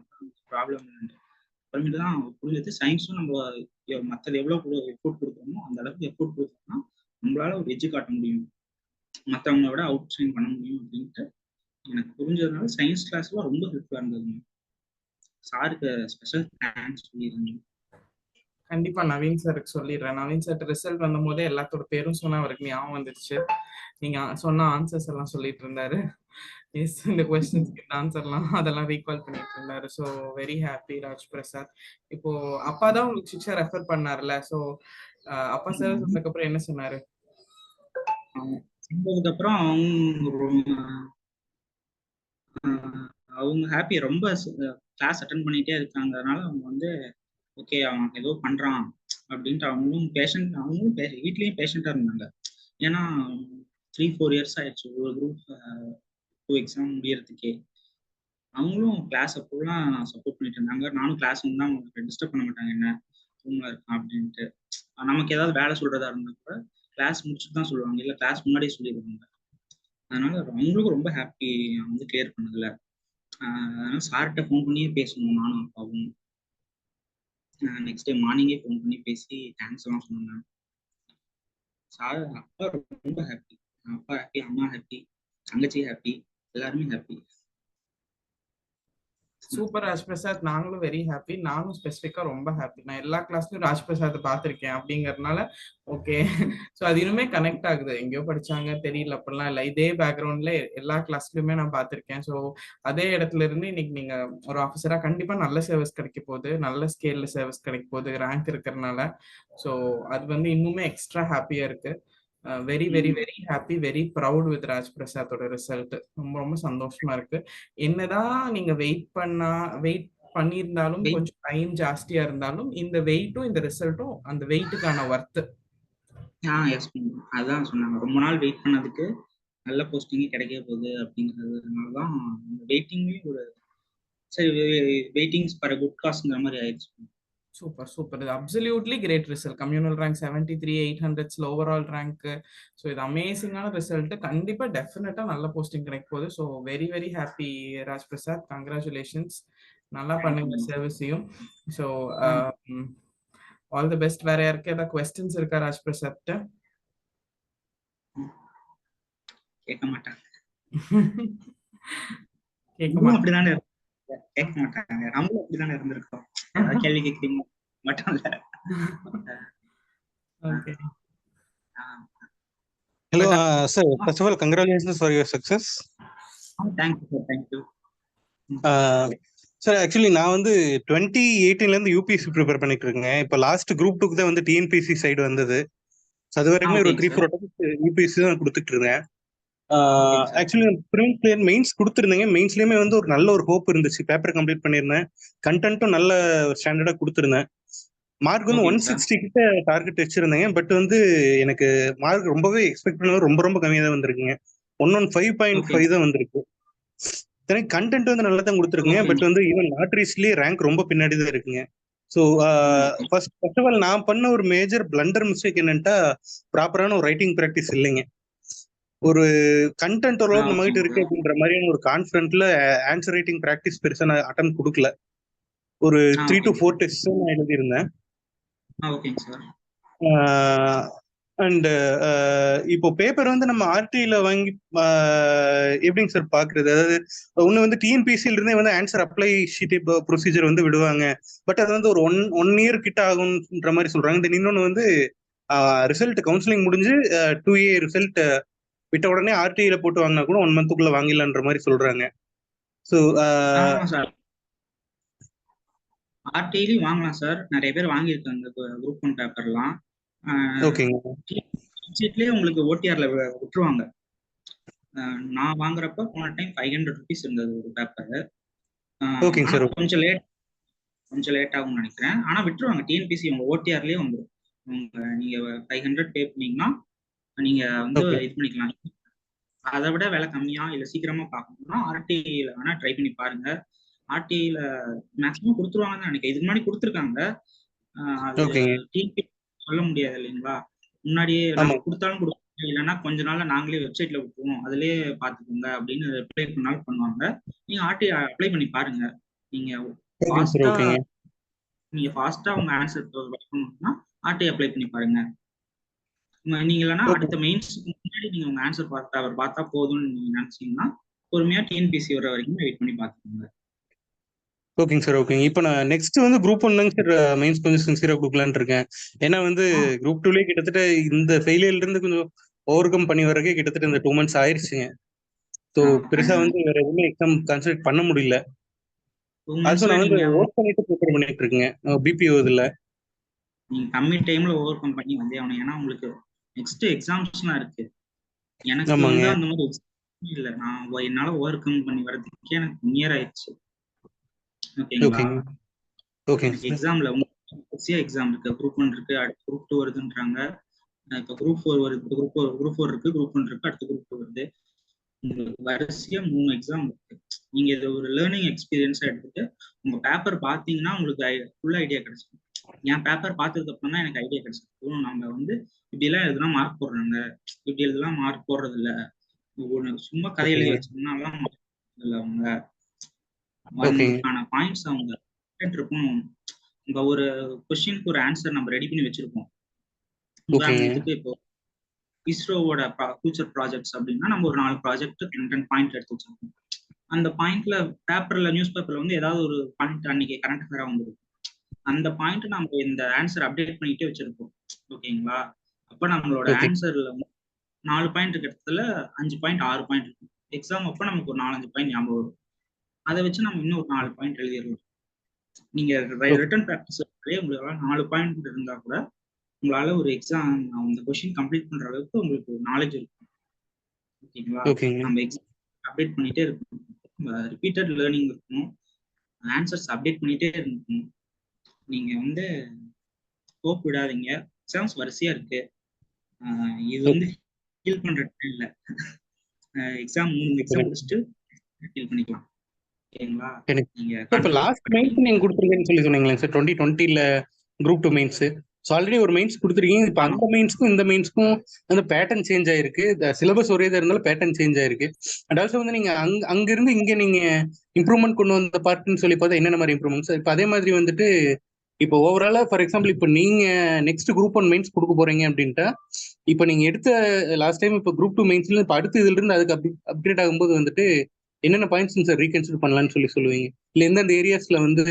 ப்ராப்ளம் இல்லைன்னு. அப்புறமேட்டு தான் புரிஞ்சது சயின்ஸும் நம்ம மற்றது எவ்வளவு எஃபோர்ட் கொடுக்குறோமோ அந்த அளவுக்கு எஃபோர்ட் கொடுத்தோம்னா நம்மளால ஒரு எஜ்ஜு காட்ட முடியும், மற்றவங்கள விட அவுட் ஷைன் பண்ண முடியும் அப்படின்ட்டு எனக்கு புரிஞ்சதுனால சயின்ஸ் கிளாஸ்ல ரொம்ப ஹெல்ப்ஃபுல்லா இருந்தது. சாருக்கு ஸ்பெஷல் தேங்க்ஸ் சொல்லியிருந்தேன். கண்டிப்பா நவீன் சாருக்கு சொல்லிடுறேன். நவீன் சார் ரிசல்ட் வந்த போதே எல்லாத்தோட பேரும் சொன்னா அவருக்கு ஞாபகம் வந்துருச்சு. நீங்க சொன்ன ஆன்சர்ஸ் எல்லாம் சொல்லிட்டு இருந்தாரு. எஸ், இந்த கொஸ்டின்ஸ்க்கு இந்த ஆன்சர்லாம் அதெல்லாம் ரீகால் பண்ணிட்டு இருந்தாரு. So very happy Raj Prasad. இப்போ அப்பா தான் உங்களுக்கு சிக்ஷா ரெஃபர் பண்ணார்ல. ஸோ அப்பா சார் சொன்னதுக்கப்புறம் என்ன சொன்னாரு? செஞ்சதுக்கப்புறம் அவங்க ஹாப்பி, ரொம்ப கிளாஸ் அட்டன் பண்ணிட்டே இருக்காங்கனால அவங்க வந்து ஓகே அவன் ஏதோ பண்றான் அப்படின்ட்டு அவங்களும் வீட்லயும் பேஷண்டா இருந்தாங்க. ஏன்னா 3-4 இயர்ஸ் ஆயிடுச்சு ஒரு குரூப் 2 எக்ஸாம் முடியறதுக்கே. அவங்களும் கிளாஸ் அப்போலாம் சப்போர்ட் பண்ணிட்டு இருந்தாங்க. நானும் கிளாஸ் தான் டிஸ்டர்ப் பண்ண மாட்டாங்க, என்ன ரூம்ல இருக்கான் அப்படின்ட்டு. நமக்கு ஏதாவது வேலை சொல்றதா இருந்தா கூட கிளாஸ் முடிச்சுட்டு தான் சொல்லுவாங்க, இல்லை கிளாஸ் முன்னாடியே சொல்லிடுவாங்க. அதனால அவங்களுக்கும் ரொம்ப ஹாப்பி வந்து கிளியர் பண்ணதுல. அதனால சார்கிட்ட ஃபோன் பண்ணியே பேசணும் நானும் அப்பாவும். நெக்ஸ்ட் டே மார்னிங்கே ஃபோன் பண்ணி பேசி தேங்க்ஸ் எல்லாம் சொன்னாங்க. சார் அப்பா ரொம்ப ஹாப்பி, அப்பா ஹாப்பி, அம்மா ஹாப்பி, தங்கச்சி ஹாப்பி, எல்லாருமே ஹாப்பி. சூப்பர் ராஜ் பிரசாத். நாங்களும் வெரி ஹாப்பி. நானும் ஸ்பெசிஃபிக்கா ரொம்ப ஹாப்பி. நான் எல்லா கிளாஸ்லயும் ராஜ் பிரசாத் பார்த்திருக்கேன் அப்படிங்கறதுனால ஓகே. ஸோ அது இன்னுமே கனெக்ட் ஆகுது. எங்கேயோ படிச்சாங்க தெரியல அப்படிலாம் இல்லை, இதே பேக்ரவுண்ட்ல எல்லா கிளாஸ்லயுமே நான் பார்த்திருக்கேன். ஸோ அதே இடத்துல இருந்து இன்னைக்கு நீங்க ஒரு ஆஃபீஸரா கண்டிப்பா நல்ல சர்வீஸ் கிடைக்க போகுது, நல்ல ஸ்கேல்ல சர்வீஸ் கிடைக்க போகுது ரேங்க் இருக்கிறதுனால. ஸோ அது வந்து இன்னுமே எக்ஸ்ட்ரா ஹாப்பியா இருக்கு. Very very very happy, very proud with Raj பிரசாத்தோட ரிசல்ட். ரொம்ப ரொம்ப சந்தோஷமா இருக்கு. என்னதான் நீங்க வெயிட் பண்ணியிருந்தாலும், கொஞ்சம் டைம் ஜாஸ்தியா இருந்தாலும் இந்த வெயிட்டும் இந்த ரிசல்ட்டும் அந்த வெயிட்டுக்கான ஒர்த்து. எஸ், அதான் சொன்னாங்க, ரொம்ப நாள் வெயிட் பண்ணதுக்கு நல்ல போஸ்டிங்கே கிடைக்க போகுது அப்படிங்கிறதுனால தான் வெயிட்டிங்கே ஒரு சரி, வெயிட்டிங்ஸ் ஃபார் குட் காஸ்ட்ங்கிற மாதிரி ஆயிடுச்சு. Super super. இது absolutely great result. Communal rank 73 800s overall rank. So இது அமேசிங்கான ரிசல்ட். கண்டிப்பா டெஃபினட்டா நல்ல போஸ்டிங் கிடைக்க போகுது. So very very happy Raj Prasad. Congratulations. நல்லா பண்ணுங்க சர்வீஸையும். So all the best. வேற யாருக்கு ஏதாவது கொஸ்டின்ஸ் இருக்கா ராஜ் பிரசாத்? கேட்க மாட்டாங்க, கேட்க மாட்டாங்க. அப்படிதானே கேட்க மாட்டாங்க, நம்மளும் அப்படிதானே இருந்திருக்கோம். ஏதாவது கேள்வி கேட்குறீங்க மட்டும் இல்ல. Okay. Hello, sir. First of all, congratulations for your success. Thank you, sir. Thank you. Sir actually நான் வந்து 2018 யூபிஎஸ்சி ப்ரிப்பேர் பண்ணிட்டு இருக்கேன். இப்போ லாஸ்ட் குரூப் 2க்கு தான் வந்து டிஎன்பிஎஸ்சி சைடு வந்தது. அது வரைக்கும் ஒரு 3-4 யூபிஎஸ்சி தான் கொடுத்துட்டு இருந்தேன். ஆக்சுவலி ப்ரிலிம்ஸ் கிளியர், மெயின்ஸ் கொடுத்துருந்தேங்க. மெயின்ஸ்லயுமே வந்து ஒரு நல்ல ஒரு ஹோப் இருந்துச்சு. பேப்பர் கம்ப்ளீட் பண்ணியிருந்தேன், கண்டென்ட்டும் நல்ல ஸ்டாண்டர்டா கொடுத்துருந்தேன். மார்க் வந்து 160 கிட்ட டார்கெட் வச்சிருந்தேங்க. பட் வந்து எனக்கு மார்க் ரொம்பவே எக்ஸ்பெக்ட் பண்ணது ரொம்ப ரொம்ப கம்மியாக தான் வந்திருக்குங்க. 115.5 தான் வந்திருக்கு. எனக்கு கண்டென்ட் வந்து நல்லா தான் கொடுத்துருக்குங்க. பட் வந்து ஈவன் லாட்ரிஸ்லயே ரேங்க் ரொம்ப பின்னாடி தான் இருக்குங்க. ஸோ ஃபர்ஸ்ட் ஆஃப் ஆல் நான் பண்ண ஒரு மேஜர் பிளண்டர் மிஸ்டேக் என்னன்ட்டா, ப்ராப்பரான ஒரு ரைட்டிங் ப்ராக்டிஸ் இல்லைங்க. ஒரு கண்டென்ட் ஓரளவுக்கு நம்ம கிட்ட இருக்கு அப்படின்ற மாதிரியான ஒரு கான்ஃபிடென்ட்ல ஆன்சர் ரைட்டிங் ப்ராக்டிஸ் பெருசா நான் அட்டன் கொடுக்கல. ஒரு 3 to 4 டெஸ்ட் நான் எழுதியிருந்தேன். அண்ட் இப்போ பேப்பர் வந்து நம்ம ஆர்டில வாங்கி எப்படிங்க சார் பாக்குறது? அதாவது ஒண்ணு வந்து டிஎன்பிஎஸ்சில இருந்தே வந்து ஆன்சர் அப்ளை ஷீட் ப்ரொசீஜர் வந்து விடுவாங்க. பட் அது வந்து ஒரு ஒன் இயர் கிட்ட ஆகும்ன்ற மாதிரி சொல்றாங்க. தென் இன்னொன்னு வந்து ரிசல்ட் கவுன்சிலிங் முடிஞ்சு 2A ரிசல்ட் விட்ட உடனே ஆர்டிஐல போட்டு வாங்கினா கூட 1 மந்த்துக்குள்ள வாங்கிடலான்ற மாதிரி சொல்றாங்க. ஸோ ஆர்டிஐலயும் வாங்கலாம் சார், நிறைய பேர் வாங்கியிருக்காங்க குரூப் 1 பேப்பர்லாம். சீட்லயே உங்களுக்கு ஓடிஆர்ல விட்டுருவாங்க. நான் வாங்குறப்ப போன டைம் 500 rupees இருந்தது ஒரு பேப்பர். கொஞ்சம் லேட் ஆகும்னு நினைக்கிறேன். ஆனா விட்டுருவாங்க டிஎன்பிசி, உங்க ஓடிஆர்லயே வந்துடும். நீங்க 500 பே பண்ணீங்கன்னா நீங்க வந்து ஓகே இது பண்ணிக்கலாம். அதை விட விலை கம்மியா இல்ல சீக்கிரமா பார்க்கணும்னா ஆர்டிஐல வேணா ட்ரை பண்ணி பாருங்க. ஆர்டிஐல மேக்ஸிமம் கொடுத்துருவாங்கன்னு நினைக்கிறேன். இதுக்கு முன்னாடி கொடுத்துருக்காங்க. அது ஓகேங்க டிபி சொல்ல முடியாது இல்லைங்களா? முன்னாடியே ஆமா நாங்க கொடுத்தாலும் கொடுப்போம், இல்லைன்னா கொஞ்ச நாள்ல நாங்களே வெப்சைட்ல விட்டுருவோம், அதுலயே பாத்துக்கோங்க அப்படின்னு ரிப்ளை பண்ணாலும் பண்ணுவாங்க. நீங்க ஆர்டிஐ அப்ளை பண்ணி பாருங்க. நீங்க ஓகேங்க சார் ஃபாஸ்டா ஓகேங்க உங்க ஆன்சர் வைக்கணும்னா ஆர்டிஐ அப்ளை பண்ணி பாருங்க. நீங்க இல்லைன்னா ஓகே அடுத்த மெயின்ஸ்க்கு முன்னாடி நீங்க உங்க ஆன்சர் பார்த்தா போதும்னு நீங்க நினைச்சீங்கன்னா பொறுமையா டிஎன்பிசி வர வரைக்கும் வெயிட் பண்ணி பாத்துக்கோங்க. ஓகேங்க சார் ஓகேங்க. இப்போ நான் நெக்ஸ்ட் வந்து குரூப் ஒன் தாங்க சார் மெயின்ஸ் கொஞ்சம் சின்சியரா கொடுக்கலான்னு இருக்கேன். ஏன்னா வந்து குரூப் டூலேயே கிட்டத்தட்ட இந்த ஃபெயிலியர்ல இருந்து கொஞ்சம் ஓவர் கம் பண்ணி வரக்கே கிட்டத்தட்ட இந்த 2 months ஆயிருச்சுங்க. ஸோ பெருசா வந்து வேற எதுவுமே எக்ஸாம் கான்சன்ட்ரேட் பண்ண முடியல. 2 அது monthsல நான் வந்து நீங்க ஒர்க் பண்ணிட்டு ப்ரிப்பேர் பண்ணிட்டு இருக்கேங்க பிபிஓ இதுல. கம்மி டைம்ல ஓவர் கம் பண்ணி வந்தே ஆகணும். ஏன்னா உங்களுக்கு நெக்ஸ்ட் எக்ஸாம்ஸ்லாம் இருக்கு. எனக்கு ஆமாங்க வந்து அந்த மாதிரி எக்ஸாம் இல்லை. நான் என்னால ஓவர் கம் பண்ணி வர்றதுக்கே எனக்கு நியர் ஆயிடுச்சு. ஓகேங்களா? ஓகேங்க ஓகேங்க எனக்கு சார் எக்ஸாம்ல எக்ஸாம் இருக்கு, குரூப் 1 இருக்கு, அடுத்து குரூப் 2 வருதுன்றாங்க. இப்போ குரூப் 4 வருது, குரூப் 4 இருக்கு, குரூப் 1 இருக்கு, அடுத்து குரூப் 2 வருது. உங்களுக்கு வரிசையா 3 எக்ஸாம் இருக்கு. நீங்க இதை ஒரு லேர்னிங் எக்ஸ்பீரியன்ஸா எடுத்துட்டு உங்க பேப்பர் பாத்தீங்கன்னா உங்களுக்கு ஃபுல் ஐடியா கிடைச்சிடும். என் பேப்பர் பார்த்ததுக்கு அப்புறம் தான் எனக்கு ஐடியா கிடைச்சிடும். நம்ம வந்து இப்படி எல்லாம் எழுதுனா மார்க் போடுறாங்க, இப்படி எழுதலாம் மார்க் போடுறது இல்ல, சும்மா கதை எழுதி ஓகேங்க வச்சோம்னாலாம் இல்ல. அவங்க ஓகேங்க அதுக்கான பாயிண்ட்ஸ் அவங்க இருக்கும். உங்க ஒரு கொஸ்டினுக்கு ஒரு ஆன்சர் நம்ம ரெடி பண்ணி வச்சிருப்போம். ஓகேங்க உதாரணத்துக்கு இப்போ இஸ்ரோவோட ஃபியூச்சர் ப்ராஜெக்ட்ஸ் அப்படின்னா நம்ம ஒரு 4 ப்ராஜெக்ட் 10 பாயிண்ட் எடுத்து வச்சிருக்கோம். அந்த பாயிண்ட்ல பேப்பர்ல நியூஸ் பேப்பர்ல வந்து ஏதாவது ஒரு பாயிண்ட் அன்னைக்கு கரண்ட் அஃபேரா வந்துடும். அந்த பாயிண்ட் நம்ம இந்த ஆன்சர் அப்டேட் பண்ணிட்டே வச்சிருப்போம். ஓகேங்களா? அப்ப நம்மளோட ஓகே ஆன்சர்ல 4 பாயிண்ட் இருக்க இடத்துல 5 பாயிண்ட் 6 பாயிண்ட் இருக்கும். எக்ஸாம் அப்ப நமக்கு ஒரு 4-5 பாயிண்ட் ஞாபகம் வரும். அதை வச்சு நம்ம இன்னும் ஒரு 4 பாயிண்ட் எழுதிடலாம். நீங்க ரிட்டன் ப்ராக்டிஸ் உங்களுக்கு 4 பாயிண்ட் இருந்தா கூட உங்களால ஒரு எக்ஸாம் அந்த கொஸ்டின் கம்ப்ளீட் பண்ற அளவுக்கு உங்களுக்கு நாலேஜ் இருக்கும். ஓகேங்களா? ஓகேங்க நம்ம எக்ஸாம் அப்டேட் பண்ணிட்டே இருக்கணும், ரிப்பீட்டட் லேர்னிங் இருக்கணும், ஆன்சர்ஸ் அப்டேட் பண்ணிட்டே இருக்கணும். நீங்க வந்து ஹோப் விடாதீங்க. எக்ஸாம்ஸ் வரிசையா இருக்கு. இது வந்து ஃபீல் பண்ற டைம் இல்ல. எக்ஸாம் 3 எக்ஸாம் முடிச்சுட்டு ஃபீல் பண்ணிக்கலாம். ஓகேங்களா? எனக்கு நீங்க இப்போ லாஸ்ட் மெயின்ஸ் நீங்க கொடுத்துருக்கேன்னு சொல்லி சொன்னீங்களா சார் 2020ல குரூப் 2 மெயின்ஸ். ஸோ ஆல்ரெடி ஒரு மெயின்ஸ் கொடுத்துருக்கீங்க. இப்போ அந்த மெயின்ஸ்க்கும் இந்த மெயின்ஸ்க்கும் அந்த பேட்டர்ன் சேஞ்ச் ஆயிருக்கு. சிலபஸ் ஒரே தான் இருந்தாலும் பேட்டர்ன் சேஞ்ச் ஆயிருக்கு. அண்ட் ஆல்சோ வந்து நீங்க அங்கிருந்து இங்க நீங்க இம்ப்ரூவ்மெண்ட் கொண்டு வந்த பார்ட்னு சொல்லி பார்த்தா என்னென்ன மாதிரி இம்ப்ரூவ்மெண்ட்ஸ் இப்போ அதே மாதிரி வந்துட்டு இப்போ ஓவராலா ஃபார் எக்ஸாம்பிள் இப்போ நீங்க நெக்ஸ்ட் குரூப் 1 மெயின்ஸ் கொடுக்க போறீங்க அப்படின்ட்டா இப்போ நீங்க எடுத்த லாஸ்ட் டைம் இப்போ குரூப் 2 மெயின்ஸ்ல இப்போ அடுத்து இதுல இருந்து அதுக்கு அப்கிரேட் ஆகும்போது வந்துட்டு என்னென்ன பாயிண்ட்ஸ் சார் ரீகன்சிடர் பண்ணலாம்னு சொல்லி சொல்லுவீங்க? இல்லை எந்தெந்த ஏரியாஸ்ல வந்து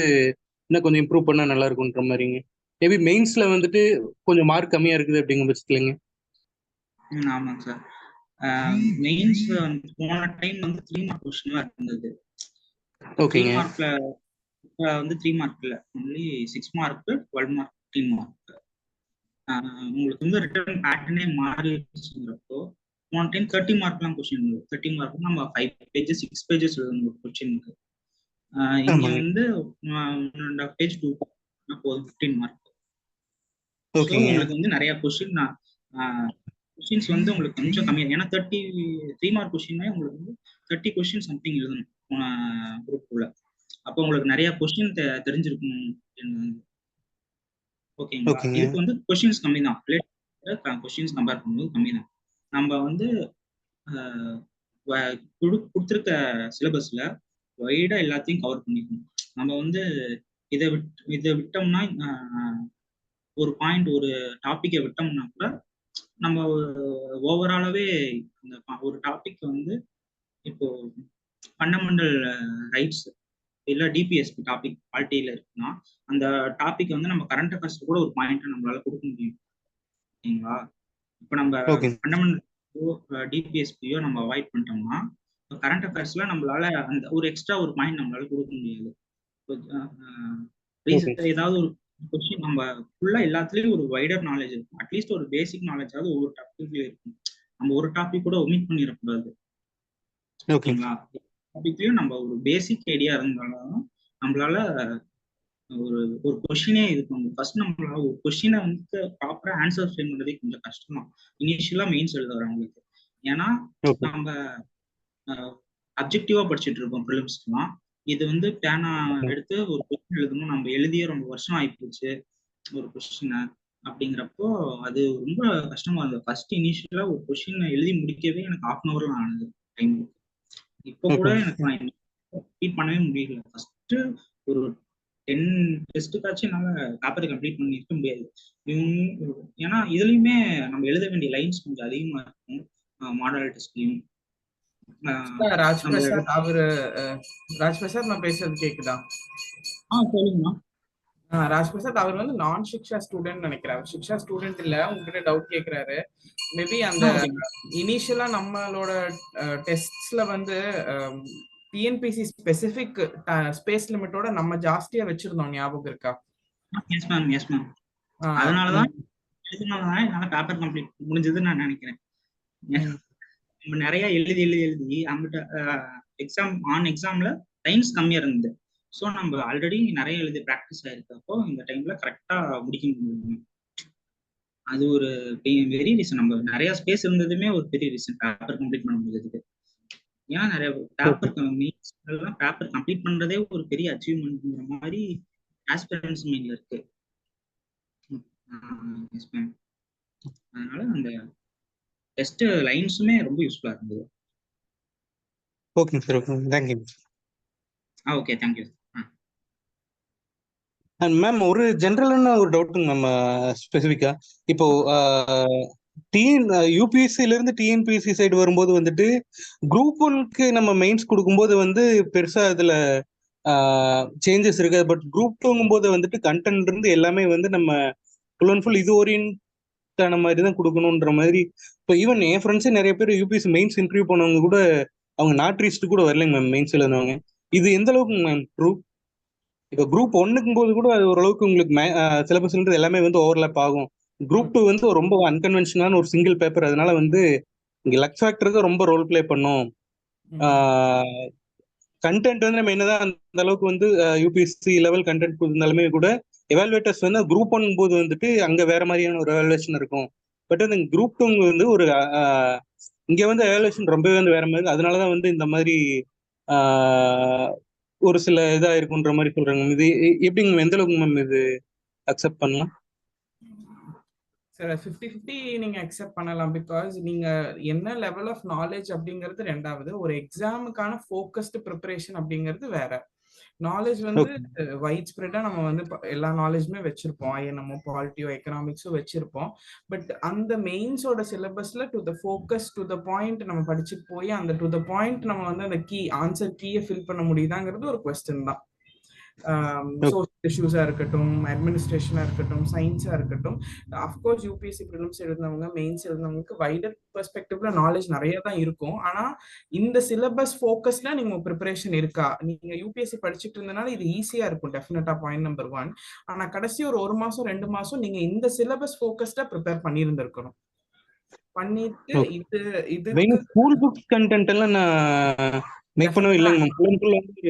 இன்னும் கொஞ்சம் இம்ப்ரூவ் பண்ணா நல்லா இருக்கும்ன்ற மாதிரிங்க. மேபி மெயின்ஸ்ல வந்துட்டு கொஞ்சம் மார்க் கம்மியா இருக்குது அப்படிங்கிற பட்சத்துலங்க. ஆமாங்க சார். மெயின்ஸ் போன டைம் வந்து 3 மார்க் கொஸ்டின் இருந்தது. 3 ஓகேங்க மார்க்ல வந்து 3 மார்க் இல்ல, ஒன்லி 6 மார்க் 12 மார்க் 15 மார்க். உங்களுக்கு வந்து ரிட்டர்ன் பேட்டர்னே மாறிடுச்சுங்கிறப்போ போன டைம் 30 மார்க்லாம் கொஸ்டின் இருந்தது. 30 மார்க் நம்ம 5 பேஜஸ் 6 பேஜஸ் எழுதணும் ஒரு கொஸ்டினுக்கு. இங்க ஆமாங்க வந்து 1.5 பேஜ் 2 போதும் 15 மார்க். ஸோ ஓகேங்க உங்களுக்கு வந்து நிறைய கொஸ்டின் கொஸ்டின்ஸ் வந்து உங்களுக்கு கொஞ்சம் கம்மியாக, ஏன்னா 3 மார்க் கொஸ்டின் உங்களுக்கு வந்து 30 கொஸ்டின் சம்திங் எழுதணும் போன குரூப்புக்குள்ள. அப்போ உங்களுக்கு நிறைய கொஸ்டின் தெரிஞ்சிருக்கும். ஓகேங்களா? ஓகேங்க இதுக்கு வந்து கொஸ்டின்ஸ் கம்மி தான், கொஸ்டின்ஸ் கம்பேர் பண்ணும்போது கம்மி தான். நம்ம வந்து கொடுத்துருக்க சிலபஸ்ல வைடா எல்லாத்தையும் கவர் பண்ணிக்கணும். நம்ம வந்து இதை விட்டோம்னா ஒரு பாயிண்ட் ஒரு டாபிக்கை விட்டோம்னா கூட நம்ம ஓவராலாவே அந்த ஒரு டாபிக் வந்து இப்போ ஃபண்டமெண்டல் ரைட்ஸ் இல்ல டிபிஎஸ்பி டாபிக் பாலிட்டியில இருக்குன்னா அந்த டாபிக் வந்து நம்ம கரண்ட் அஃபேர்ஸ் கூட ஒரு பாயிண்ட் நம்மளால கொடுக்க முடியும். ஓகேங்களா? இப்போ நம்ம ஓகேங்க ஃபண்டமெண்டல் டிபிஎஸ்பியோ நம்ம அவாய்ட் பண்ணிட்டோம்னா கரண்ட் அஃபேர்ஸ்ல நம்மளால அந்த ஒரு எக்ஸ்ட்ரா ஒரு பாயிண்ட் நம்மளால கொடுக்க முடியாது. ஏதாவது ஒரு கொஸ்டின் நம்ம ஃபுல்லா எல்லாத்துலயும் ஒரு வைடர் நாலேஜ் இருக்கும், அட்லீஸ்ட் ஒரு பேசிக் நாலேஜாவது ஒவ்வொரு டாபிக்ல இருக்கும். நம்ம ஒரு டாபிக் கூட ஒமிட் பண்ணிடக்கூடாது. ஓகேங்களா? டாபிக்லயும் நம்ம ஒரு பேசிக் ஐடியா இருந்தாலும் நம்மளால ஒரு ஒரு கொஸ்டினே இருக்கும். ஃபர்ஸ்ட் நம்மளால ஒரு கொஸ்டினை வந்து ப்ராப்பரா ஆன்சர் ஃப்ரேம் பண்றதே கொஞ்சம் கஷ்டம் தான் இனிஷியலா மெயின்ஸ் எழுத வரவங்களுக்கு. ஏன்னா ஓகே நம்ம அப்ஜெக்டிவா படிச்சுட்டு இருக்கோம் ப்ரிலிம்ஸ்க்குலாம். இது வந்து பேனா எடுத்து ஒரு கொஸ்டின் எழுதணும், நம்ம எழுதியே ரொம்ப வருஷம் ஆயிப்போச்சு ஒரு கொஸ்டினை. அப்படிங்கிறப்போ அது ரொம்ப கஷ்டமா இருந்தது. ஃபர்ஸ்ட் இனிஷியலா ஒரு கொஸ்டின் எழுதி முடிக்கவே எனக்கு 1/2 hour ஆனது டைம். இப்போ கூட ஓகே எனக்கு நான் கம்ப்ளீட் பண்ணவே முடியல. ஃபர்ஸ்ட் ஒரு 10 டெஸ்ட்டுக்காச்சும் என்னால பேப்பரை கம்ப்ளீட் பண்ணிருக்க முடியாது. ஏன்னா இதுலயுமே நம்ம எழுத வேண்டிய லைன்ஸ் கொஞ்சம் அதிகமா இருக்கும் மாடல் டெஸ்ட்லயும். ராஜ் நம்ம பிரசாத் ராஜ் பிரசாத் நான் பேசுறது கேக்குதா? சொல்லுங்கண்ணா. ராஜ் பிரசாத் அவர் வந்து நான் சிக்ஷா ஸ்டூடெண்ட் நினைக்கிறாரு. சிக்ஷா ஸ்டூடெண்ட் இல்ல, உங்ககிட்ட டவுட் கேக்குறாரு. மேபி அந்த ஓகேங்க. இனிஷியலா நம்மளோட டெஸ்ட்ஸ்ல வந்து டிஎன்பிசி ஸ்பெசிபிக் ஸ்பேஸ் லிமிட்டோட நம்ம ஜாஸ்தியா வச்சிருந்தோம், ஞாபகம் இருக்கா? Yes ma'am, yes ma'am. ஆஹ் அதனாலதான் என்னால பேப்பர் கம்ப்ளீட் முடிஞ்சதுன்னு நான் நினைக்கிறேன். நம்ம நிறைய எழுதி எழுதி எழுதி அங்கிட்ட எக்ஸாம்ல டைம்ஸ் கம்மியா இருந்தது. ஸோ நம்ம ஆல்ரெடி நிறைய எழுதி ப்ராக்டிஸ் ஆயிருக்கப்போ இந்த டைம்ல கரெக்டா முடிக்க முடியும். அது ஒரு பெரிய ரீசன். நம்ம நிறைய ஸ்பேஸ் இருந்ததுமே ஒரு பெரிய ரீசன் பேப்பர் கம்ப்ளீட் பண்ண முடிஞ்சதுக்கு. ஏன்னா நிறைய பேப்பர் கம்ப்ளீட் பண்றதே ஒரு பெரிய அச்சீவ்மெண்ட்ங்கிற மாதிரி ஆஸ்பிரன்ஸ் மைண்ட்ல இருக்கு. அதனால அந்த டெஸ்ட் லைன்ஸுமே ரொம்ப யூஸ்ஃபுல்லா இருந்தது. ஓகேங்க sir. Okay, thank you. Okay, thank you. And ma'am, ஒரு ஜென்ரலான ஒரு டவுட்டுங்க மேம். ஸ்பெசிஃபிக்கா இப்போ யூபிஎஸ்சில இருந்து டிஎன்பிஎஸ்சி சைடு வரும்போது வந்துட்டு குரூப் ஒன்க்கு நம்ம மெயின்ஸ் கொடுக்கும்போது வந்து பெருசா இதுல சேஞ்சஸ் இருக்காது. பட் குரூப் டூங்கும் போது வந்துட்டு கண்டென்ட் இருந்து எல்லாமே வந்து நம்ம ஃபுல் அண்ட் ஃபுல் இது ஓரியன்டான மாதிரி தான் கொடுக்கணுன்ற மாதிரி. இப்போ ஈவன் என் ஃப்ரெண்ட்ஸே நிறைய பேர் யூபிஎஸ்சி மெயின்ஸ் இன்டர்வியூ பண்ணவங்க கூட அவங்க நாட் ரீச்டு கூட வரலைங்க மேம் மெயின்ஸ் எழுதுனவங்க. இது எந்த அளவுக்கு மேம் ட்ரூ? இப்போ குரூப் ஒன்னுக்கும் போது கூட அது ஓரளவுக்கு உங்களுக்கு சிலபஸ்ன்றது எல்லாமே வந்து ஓவர்லேப் ஆகும். குரூப் டூ வந்து ரொம்ப அன்கன்வென்ஷனான ஒரு சிங்கிள் பேப்பர். அதனால வந்து இங்க லக் ஃபேக்டர் தான் ரொம்ப ரோல் பிளே பண்ணும். கண்டென்ட் வந்து நம்ம என்னதான் அந்த அளவுக்கு வந்து யூபிஎஸ்சி லெவல் கண்டென்ட் இருந்தாலுமே கூட எவாலுவேட்டர்ஸ் வந்து குரூப் ஒன் போது வந்துட்டு அங்க வேற மாதிரியான ஒரு எவாலுவேஷன் இருக்கும். பட் வந்து குரூப் டூ வந்து ஒரு இங்க வந்து எவாலுவேஷன் ரொம்பவே வந்து வேற மாதிரி. அதனாலதான் வந்து இந்த மாதிரி ஒரு சில இதா இருக்குன்ற மாதிரி சொல்றாங்க. இது எப்படிங்க, எந்த அளவுக்கு மேம் இது அக்செப்ட் பண்ணலாம்? சார் 50-50 நீங்க அக்செப்ட் பண்ணலாம். பிகாஸ் நீங்க என்ன லெவல் ஆஃப் நாலேஜ் அப்படிங்கிறது ரெண்டாவது, ஒரு எக்ஸாமுக்கான ஃபோக்கஸ்டு ப்ரிப்பரேஷன் அப்படிங்கிறது வேற. நாலேஜ் வந்து வைட் ஸ்ப்ரெட்டா நம்ம வந்து எல்லா நாலேஜுமே வச்சிருப்போம், ஐஎன்எம்மோ பாலிட்டியோ எக்கனாமிக்ஸோ வச்சிருப்போம். பட் அந்த மெயின்ஸோட சிலபஸ்ல to the focus to the point நம்ம படிச்சு போய் அந்த டு த பாயிண்ட் நம்ம வந்து அந்த ஆன்சர் கீயை ஃபில் பண்ண முடியுதாங்கிறது ஒரு கொஸ்டின் தான். சோஷியல் இஷ்யூஸா இருக்கட்டும், அட்மினிஸ்ட்ரேஷனா இருக்கட்டும், சயின்ஸா இருக்கட்டும். அஃப்கோர்ஸ் யூபிஎஸ்சி ப்ரிலிம்ஸ் எழுதினவங்க, மெயின்ஸ் எழுதினவங்களுக்கு வைடர் பெர்ஸ்பெக்டிவ்ல நாலேஜ் நிறைய தான் இருக்கும். ஆனா இந்த சிலபஸ் ஃபோக்கஸ்ல நீங்க ப்ரிப்பரேஷன் இருக்கா? நீங்க யூபிஎஸ்சி படிச்சுட்டு இருந்தனால இது ஈஸியா இருக்கும் டெஃபினட்டா, பாயிண்ட் நம்பர் 1. ஆனா கடைசி ஒரு மாசம் 2 மாசம் நீங்க இந்த சிலபஸ் ஃபோக்கஸ்டா ப்ரிப்பேர் பண்ணியிருந்திருக்கணும். பண்ணிட்டு இதுக்கு ஸ்கூல் புக்ஸ் கண்டென்ட் எல்லாம் நான் மேக் பண்ணவே இல்லைங்க மேம். ஃபுல் அண்ட் ஃபுல் வந்து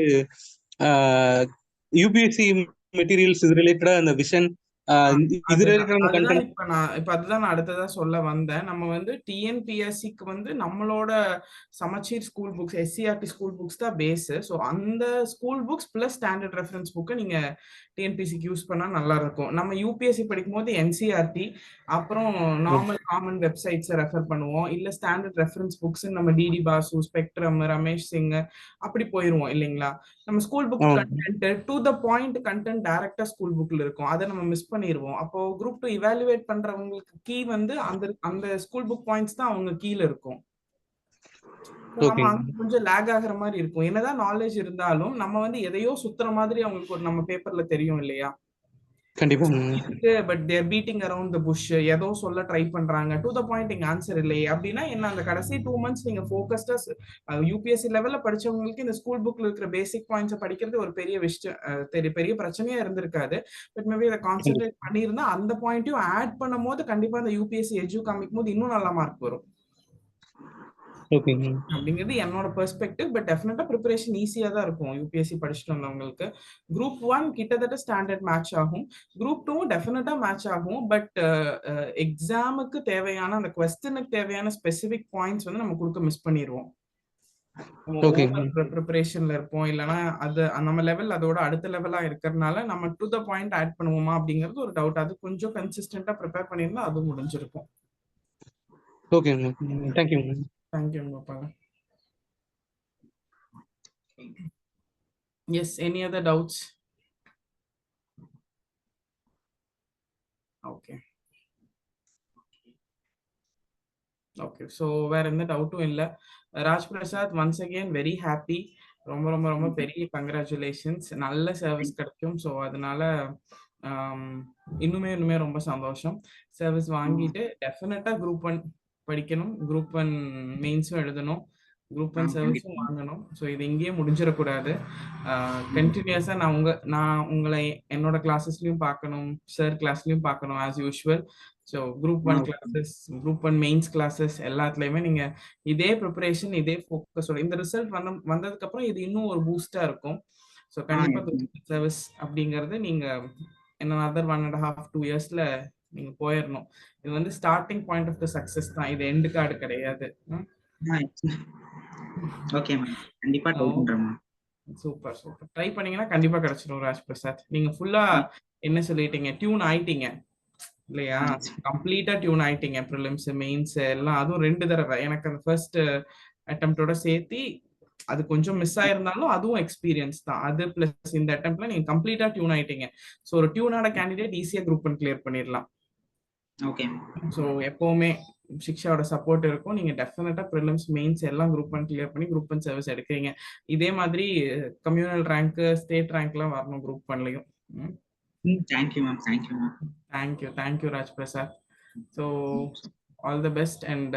யூபிஎஸ்சி மெட்டீரியல்ஸ் இது ரிலேட்டடா அந்த விஷன் இது ரிலேட்டடான கண்டென்ட். இப்ப அதுதான் நான் அடுத்ததா சொல்ல வந்தேன். நம்ம வந்து டிஎன்பிஎஸ்சிக்கு வந்து நம்மளோட சமச்சீர் school books, SCRT school books தான் பேஸ். ஸோ அந்த school books plus standard reference புக்கை நீங்க டிஎன்பிஎஸ்சிக்கு யூஸ் பண்ணா நல்லா இருக்கும். நம்ம யூபிஎஸ்சி படிக்கும் போது என்சிஆர்டி அப்புறம் நார்மல் காமன் வெப்சைட்ஸை ரெஃபர் பண்ணுவோம், இல்ல ஸ்டாண்டர்ட் ரெஃபரன்ஸ் புக்ஸ் நம்ம டிடி பாசு, ஸ்பெக்ட்ரம், ரமேஷ் சிங் அப்படி போயிருவோம் இல்லைங்களா? நம்ம school book content to the point content டைரக்டா ஸ்கூல் புக்ல இருக்கும், அதை நம்ம மிஸ் பண்ணிடுவோம். அப்போ குரூப் 2 இவாலுவேட் பண்றவங்களுக்கு கீ வந்து அந்த ஸ்கூல் புக் பாயிண்ட்ஸ் தான் அவங்க கீழ இருக்கும். நம்ம அங்க கொஞ்சம் லேக் ஆகுற மாதிரி இருக்கும். என்னதான் நாலேஜ் இருந்தாலும் நம்ம வந்து எதையோ சுத்துற மாதிரி அவங்களுக்கு ஒரு நம்ம பேப்பர்ல தெரியும் இல்லையா? கண்டிப்பா. But they're beating around the bush, ஏதோ சொல்ல ட்ரை பண்றாங்க, டு த பாயிண்ட் இங்க ஆன்சர் இல்லையே அப்படின்னா என்ன? அந்த கடைசி 2 மந்த்ஸ் நீங்க ஃபோக்கஸ்டா யூபிஎஸ்சி லெவல்ல படிச்சவங்களுக்கு இந்த ஸ்கூல் புக்ல இருக்கிற பேசிக் பாயிண்ட்ஸ் படிக்கிறது ஒரு பெரிய விஷயம், பெரிய பிரச்சனையா இருந்திருக்காது. பட் மேபி அதை கான்சென்ட்ரேட் பண்ணியிருந்தா அந்த பாயிண்ட்டையும் ஆட் பண்ணும் போது கண்டிப்பா அந்த யூபிஎஸ்சி எஜு காமிக்கும் போது இன்னும் நல்ல மார்க் வரும். ஓகேங்க. அப்படிங்கிறது என்னோட பெர்ஸ்பெக்டிவ். பட் டெஃபினட்டா ப்ரிப்பரேஷன் ஈஸியா தான் இருக்கும் யூபிஎஸ்சி படிச்சுட்டு வந்தவங்களுக்கு. குரூப் 1 கிட்டத்தட்ட ஸ்டாண்டர்ட் மேட்ச் ஆகும். குரூப் 2 டெஃபினட்டா மேட்ச் ஆகும். பட் எக்ஸாமுக்கு தேவையான அந்த கொஸ்டினுக்கு தேவையான ஸ்பெசிபிக் பாயிண்ட்ஸ் வந்து நம்ம கொடுக்க மிஸ் பண்ணிடுவோம். ஓகேங்க. ப்ரிப்பரேஷன்ல இருப்போம், இல்லைன்னா அது நம்ம லெவல் அதோட அடுத்த லெவலா இருக்கிறதுனால நம்ம டு த பாயிண்ட் ஆட் பண்ணுவோமா அப்படிங்கிறது ஒரு டவுட். அது கொஞ்சம் கன்சிஸ்டன்டா ப்ரிப்பேர் பண்ணியிருந்தா அது முடிஞ்சிருக்கும். ஓகேங்க. தேங்க்யூங்க. Thank you Gopala. Yes, any other doubts? Okay. Okay, so வேற எந்த டவுட்டும் இல்லை. Raj Prasad, once again very happy. ரொம்ப ரொம்ப ரொம்ப பெரிய கங்க்ராச்சுலேஷன்ஸ். நல்ல சர்வீஸ் கிடைக்கும். ஸோ அதனால இன்னுமே ரொம்ப சந்தோஷம். சர்வீஸ் வாங்கிட்டு டெஃபினட்டா குரூப் 1 படிக்கணும், குரூப் 1 மெயின்ஸும் எழுதணும், குரூப் 1 சர்வீஸும் வாங்கணும். ஸோ இது இங்கேயே முடிஞ்சிடக்கூடாது. கண்டினியூஸாக நான் உங்களை என்னோட கிளாஸஸ்லையும் பார்க்கணும், சார் கிளாஸ்லையும் பார்க்கணும் as usual. So group 1 classes, group 1 mains classes எல்லாத்துலேயுமே நீங்கள் இதே ப்ரிப்பரேஷன், இதே ஃபோக்கஸோட இந்த ரிசல்ட் வந்ததுக்கப்புறம் இது இன்னும் ஒரு பூஸ்டாக இருக்கும். ஸோ கண்டிப்பாக குரூப் சர்வீஸ் அப்படிங்கிறது நீங்கள் another 1.5-2 yearsல நீங்க போயிடணும். இது வந்து starting point of the success தான், இது எண்ட் கார்டு கிடையாது. ஓகே மேம், கண்டிப்பா ட்ரை பண்றேன் மேம். Super super. ட்ரை பண்ணீங்கன்னா கண்டிப்பா கிடைச்சிடும் ராஜ் பிரசாத். நீங்க ஃபுல்லா என்ன சொல்லிட்டீங்க, டியூன் ஆயிட்டீங்க இல்லையா? கம்ப்ளீட்டா டியூன் ஆயிட்டீங்க. ப்ரிலிம்ஸ் மெயின்ஸ் எல்லாம், அதுவும் 2 தடவை. எனக்கு அந்த ஃபர்ஸ்ட் அட்டெம்ப்டோட சேர்த்து அது கொஞ்சம் மிஸ் ஆயிருந்தாலும் அதுவும் எக்ஸ்பீரியன்ஸ் தான். அது பிளஸ் இந்த அட்டெம்ப்ட்ல நீங்க கம்ப்ளீட்டா டியூன் ஆயிட்டீங்க. ஸோ ஒரு டியூனான கேண்டிடேட் ஈஸியா குரூப் 1 கிளியர் பண்ணிடலாம். ஓகே. ஸோ எப்பவுமே சிக்ஷாவோட சப்போர்ட் இருக்கும். நீங்க டெஃபினட்டா ப்ரிலிம்ஸ் மெயின்ஸ் எல்லாம் குரூப் 1 கிளியர் பண்ணி குரூப் 1 சர்வீஸ் எடுக்கிறீங்க. இதே மாதிரி கம்யூனல் ரேங்க், ஸ்டேட் ரேங்க்லாம் வரணும் குரூப் 1லயும். Thank you ma'am. Thank you ma'am. Thank you Raj Prasad. So all the best. And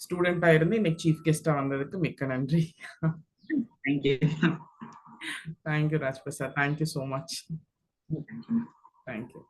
ஸ்டூடெண்டா இருந்து இன்னைக்கு சீஃப் கெஸ்டா வந்ததுக்கு மிக்க நன்றி. Thank you Raj Prasad. Thank you so much. Thank you.